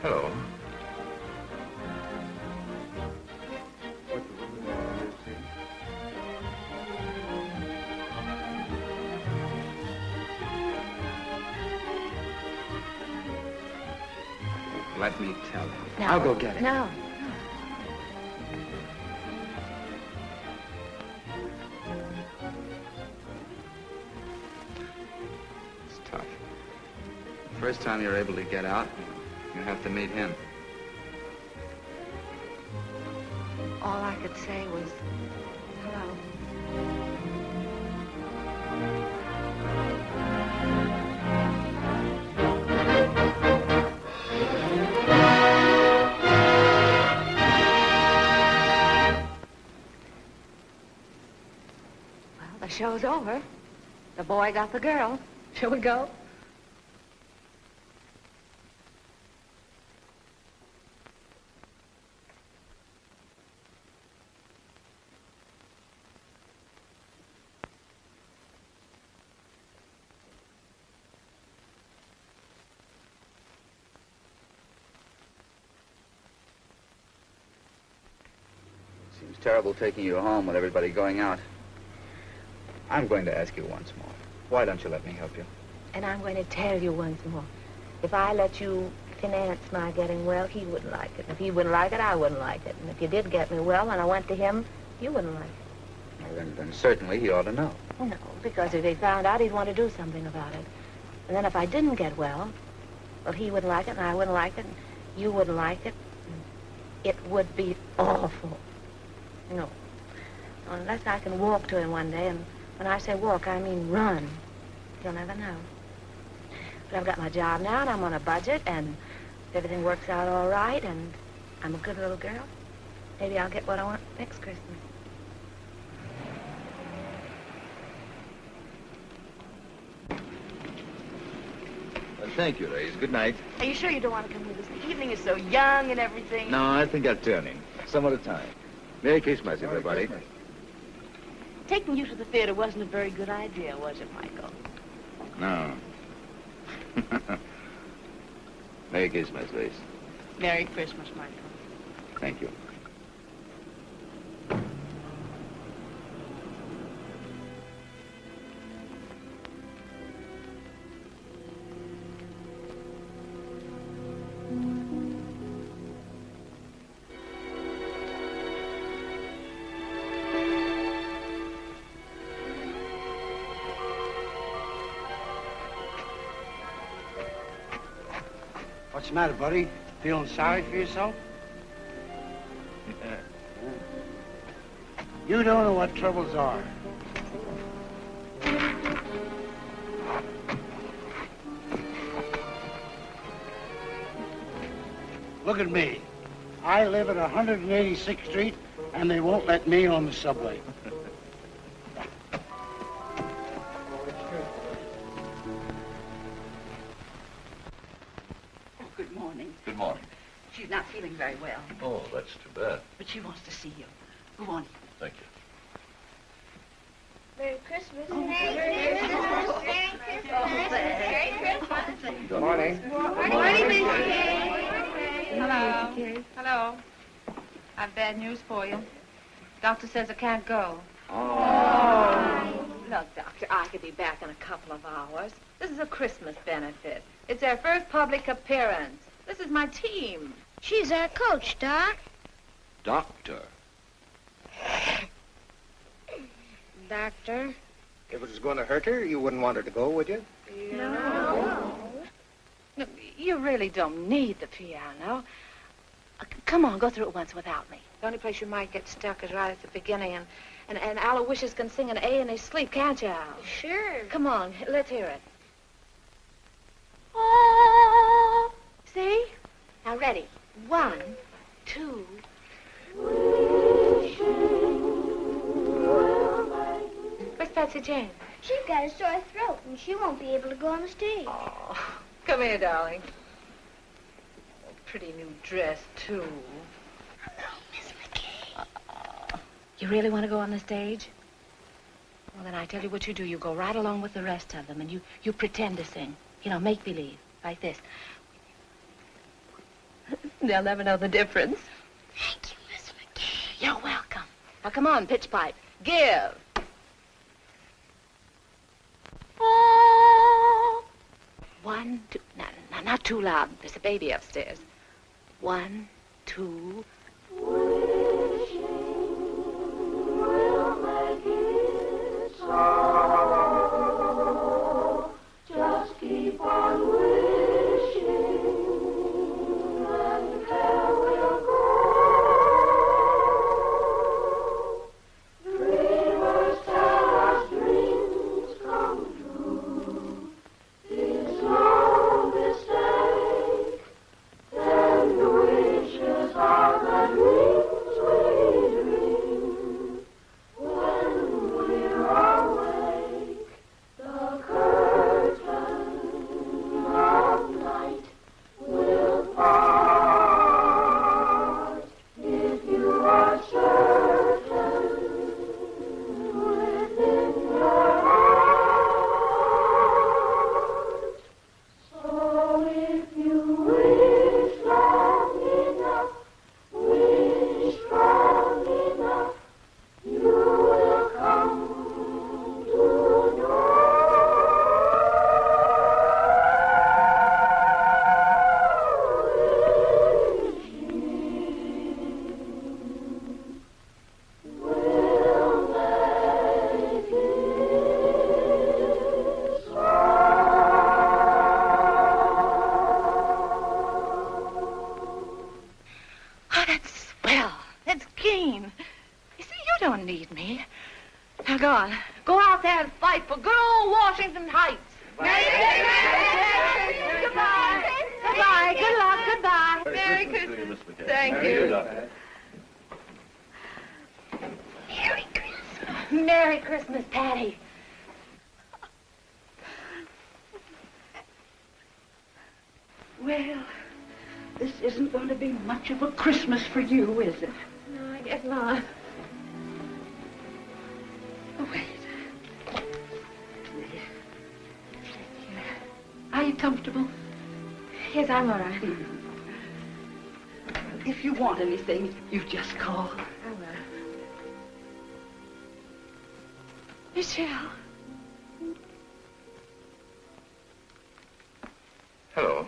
Hello. Let me tell him. No. I'll go get him. No. It's tough. The first time you're able to get out, you have to meet him. All I could say was, hello. The show's over. The boy got the girl. Shall we go? Seems terrible taking you home with everybody going out. I'm going to ask you once more. Why don't you let me help you? And I'm going to tell you once more. If I let you finance my getting well, he wouldn't like it. If he wouldn't like it, I wouldn't like it. And if you did get me well and I went to him, you wouldn't like it. Well, then certainly he ought to know. No, because if he found out, he'd want to do something about it. And then if I didn't get well, he wouldn't like it and I wouldn't like it and you wouldn't like it. It would be awful. No. Unless I can walk to him one day, and when I say walk, I mean run. You'll never know. But I've got my job now, and I'm on a budget, and if everything works out all right, and I'm a good little girl, maybe I'll get what I want next Christmas. Well, thank you, ladies. Good night. Are you sure you don't want to come with us? The evening is so young and everything. No, I think I'll turn in. Some other time. Merry Christmas, everybody. Taking you to the theater wasn't a very good idea, was it, Michael? No. Merry Christmas, Grace. Merry Christmas, Michael. Thank you. What's the matter, buddy? Feeling sorry for yourself? You don't know what troubles are. Look at me. I live at 186th Street, and they won't let me on the subway. Good morning. Good morning. She's not feeling very well, Oh, that's too bad. but she wants to see you. Go on. Thank you. Merry Christmas. Merry Christmas. Merry Christmas. Good morning. Good morning, Miss Hello. Hello. I've bad news for you. Doctor says I can't go. Oh. Look, Doctor, I could be back in a couple of hours. This is a Christmas benefit. It's their first public appearance. This is my team. She's our coach, Doc. Doctor. Doctor. If it was going to hurt her, you wouldn't want her to go, would you? No. No, you really don't need the piano. Come on, go through it once without me. The only place you might get stuck is right at the beginning, and Aloysius can sing an A in his sleep, can't you, Al? Sure. Come on, let's hear it. Oh, see? Now, ready. 1, 2. Where's Patsy Jane? She's got a sore throat, and she won't be able to go on the stage. Oh, come here, darling. Oh, pretty new dress, too. Hello, Miss McCarey. You really want to go on the stage? Well, then I tell you what you do. You go right along with the rest of them, and you pretend to sing. You know, make believe, like this. They'll never know the difference. Thank you, Miss McCarey. You're welcome. Now, come on, pitch pipe. Give. Oh. 1, 2. No, not too loud. There's a baby upstairs. 1, 2. Just keep on wishing, and there will go. Dreamers tell us dreams come true. It's no mistake, then the wishes are need me. Now go on. Go out there and fight for good old Washington Heights. Merry Christmas. Goodbye. Goodbye. Good luck. Goodbye. Merry Christmas to you, Miss McCarey. Thank Merry you. Christmas. Merry Christmas. Merry Christmas, Patty. Well, this isn't going to be much of a Christmas for you, is it? No, I guess not. Oh, wait. Are you comfortable? Yes, I'm all right. If you want anything, you just call. I will. Michelle. Hello.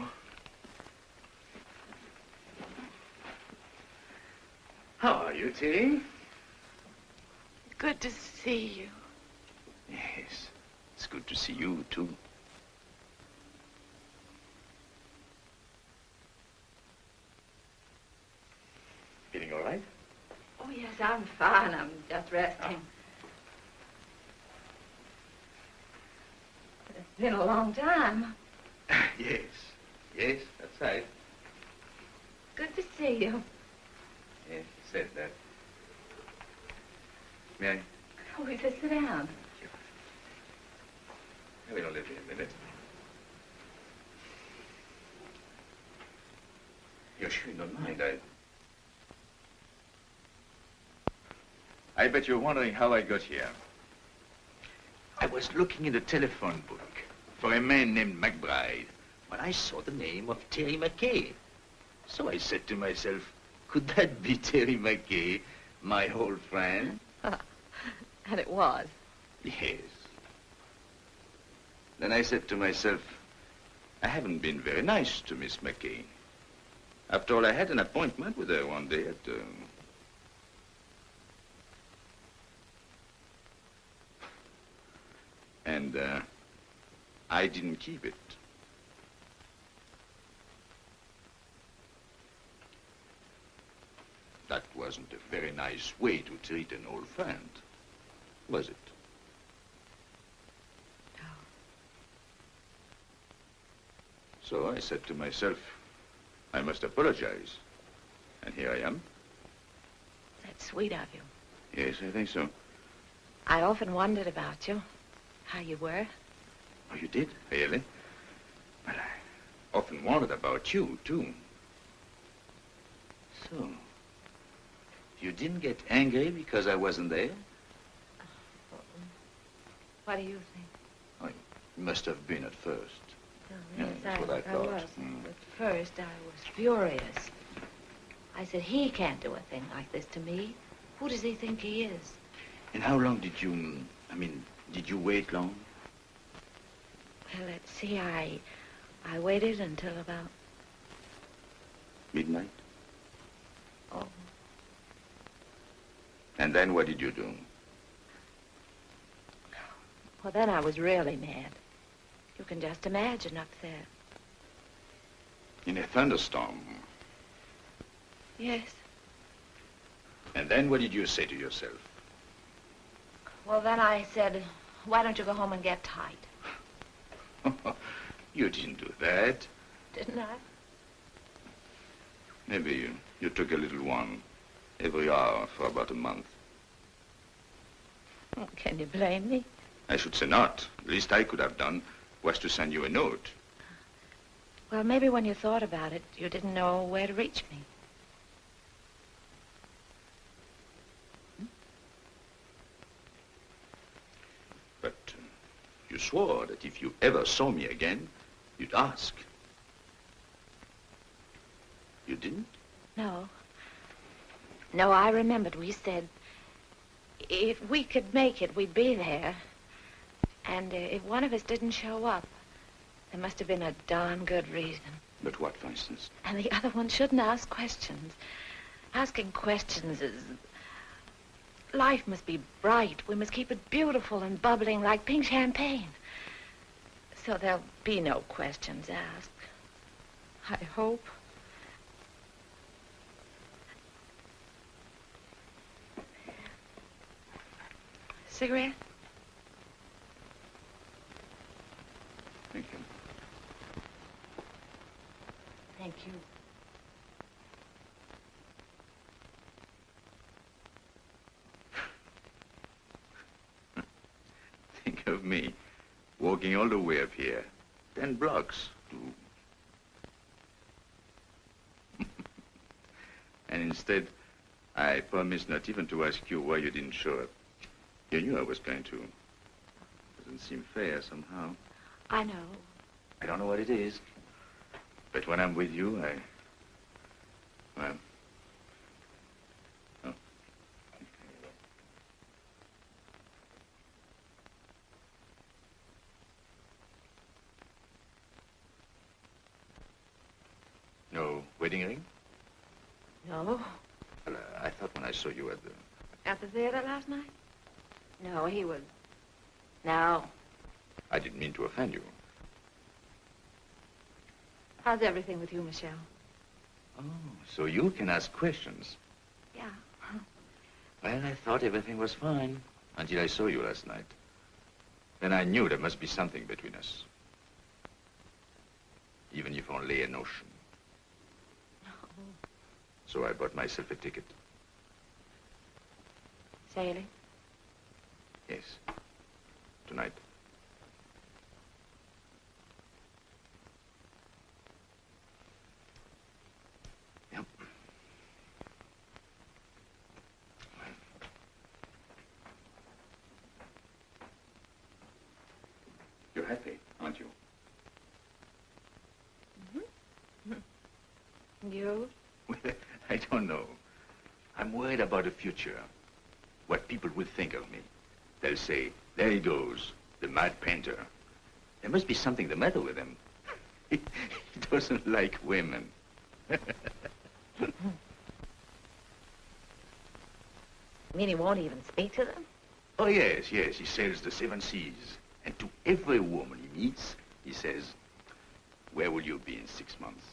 How are you, Tilly? Good to see you. Yes, it's good to see you, too. Feeling all right? Oh, yes, I'm fine. I'm just resting. It's been a long time. Yes, yes, that's right. Good to see you. Yes, you said that. May I? Oh, we just sit down. I will only be a minute. You're sure you don't mind? I bet you're wondering how I got here. I was looking in the telephone book for a man named McBride when I saw the name of Terry McCarey. So I said to myself, could that be Terry McCarey, my old friend? And it was. Yes. Then I said to myself, I haven't been very nice to Miss McCarey. After all, I had an appointment with her one day at... And I didn't keep it. That wasn't a very nice way to treat an old friend, was it? No. So I said to myself, I must apologize. And here I am. That's sweet of you. Yes, I think so. I often wondered about you, how you were. Oh, you did? Really? Well, I often wondered about you, too. So, you didn't get angry because I wasn't there? What do you think? Oh, you must have been at first. Oh, Yeah, yes, that's what I I thought. was. Mm. At first, I was furious. I said, he can't do a thing like this to me. Who does he think he is? And how long did you, did you wait long? Well, let's see, I waited until about... Midnight? Oh. And then what did you do? Well, then I was really mad. You can just imagine up there. In a thunderstorm? Yes. And then what did you say to yourself? Well, then I said, why don't you go home and get tight? You didn't do that. Didn't I? Maybe you took a little one every hour for about a month. Oh, can you blame me? I should say not. The least I could have done was to send you a note. Well, maybe when you thought about it, you didn't know where to reach me. But you swore that if you ever saw me again, you'd ask. You didn't? No. No, I remembered we said if we could make it, we'd be there. And if one of us didn't show up, there must have been a darn good reason. But what, for instance? And the other one shouldn't ask questions. Asking questions is... Life must be bright. We must keep it beautiful and bubbling like pink champagne. So there'll be no questions asked. I hope. cigarette? Thank you. Thank you. Think of me, walking all the way up here. 10 blocks to... And instead, I promised not even to ask you why you didn't show up. You knew I was going to. Doesn't seem fair somehow. I know. I don't know what it is. But when I'm with you, well... Oh. No wedding ring? No. Well, I thought when I saw you at the... At the theater last night? No, he was... No. I didn't mean to offend you. How's everything with you, Michelle? Oh, so you can ask questions. Yeah. Well, I thought everything was fine until I saw you last night. Then I knew there must be something between us. Even if only a notion. No. So I bought myself a ticket. Sailing? Yes. Tonight. Yep. You're happy, aren't you? Mm-hmm. You? Well, I don't know. I'm worried about the future. What people will think of me. They'll say, there he goes, the mad painter. There must be something the matter with him. He doesn't like women. You mean he won't even speak to them? Oh, yes. He sails the 7 seas. And to every woman he meets, he says, where will you be in 6 months?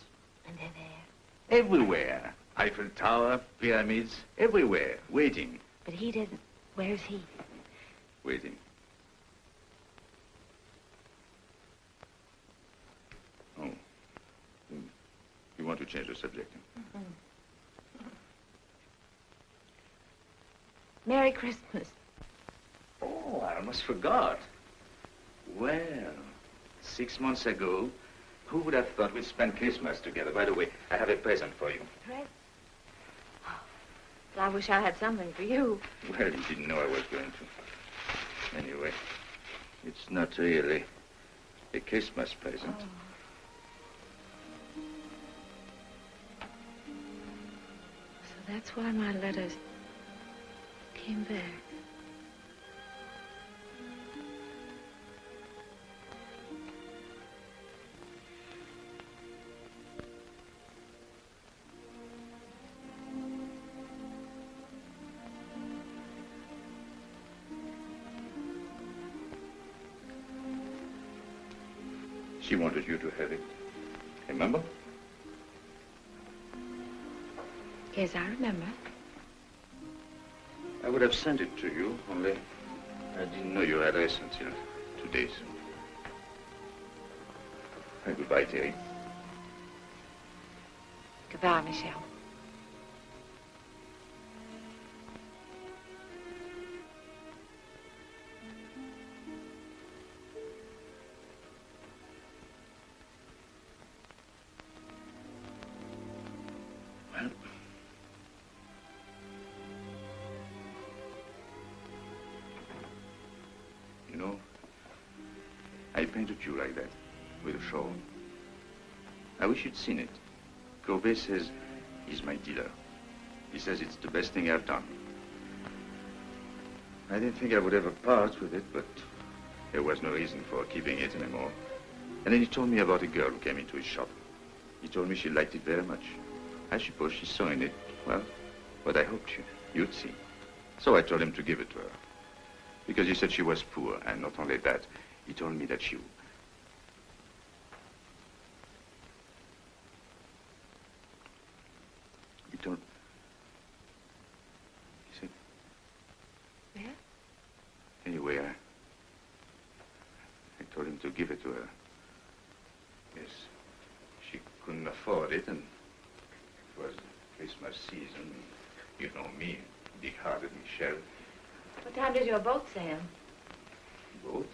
And they're there. Everywhere. Eiffel Tower, pyramids, everywhere, waiting. But he didn't. Where's he? Waiting. Oh. You want to change the subject? Mm-hmm. Merry Christmas. Oh, I almost forgot. Well, 6 months ago, who would have thought we'd spend Christmas together? By the way, I have a present for you. Present? Well, I wish I had something for you. Well, you didn't know I was going to. Anyway, it's not really a Christmas present. Oh. So that's why my letters came back. She wanted you to have it. Remember? Yes, I remember. I would have sent it to you, only I didn't know your address until 2 days. Goodbye, Terry. Goodbye, Michelle. You know, I painted you like that, with a shawl. I wish you'd seen it. Courbet says he's my dealer. He says it's the best thing I've done. I didn't think I would ever part with it, but there was no reason for keeping it anymore. And then he told me about a girl who came into his shop. He told me she liked it very much. I suppose she saw in it, well, what I hoped you'd see. So I told him to give it to her. Because he said she was poor, and not only that, he told me that she... He told... He said... Yeah? to give it to her. Yes, she couldn't afford it, and it was Christmas season. You know me, big-hearted Michel. What time did your boat sail? Boat?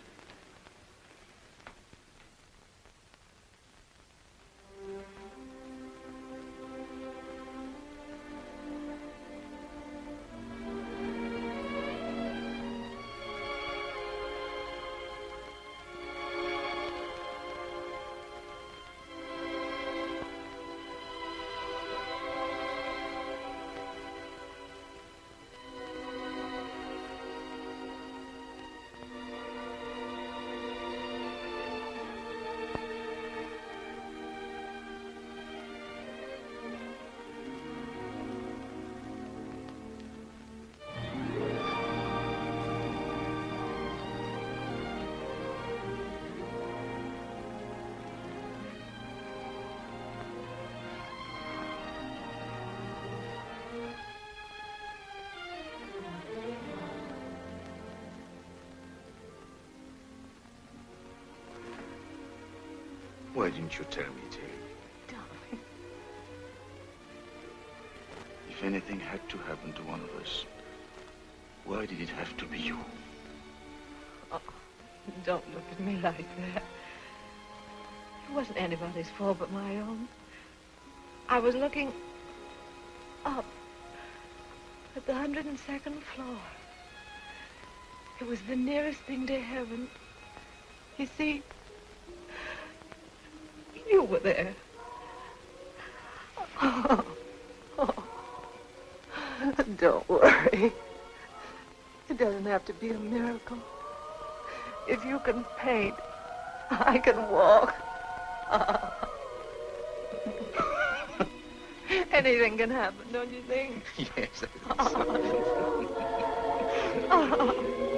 Why didn't you tell me, Terry? Darling. If anything had to happen to one of us, why did it have to be you? Oh, don't look at me like that. It wasn't anybody's fault but my own. I was looking up at the 102nd floor. It was the nearest thing to heaven. You see, you were there. Oh. Don't worry. It doesn't have to be a miracle. If you can paint, I can walk. Anything can happen, don't you think? Yes, I think so.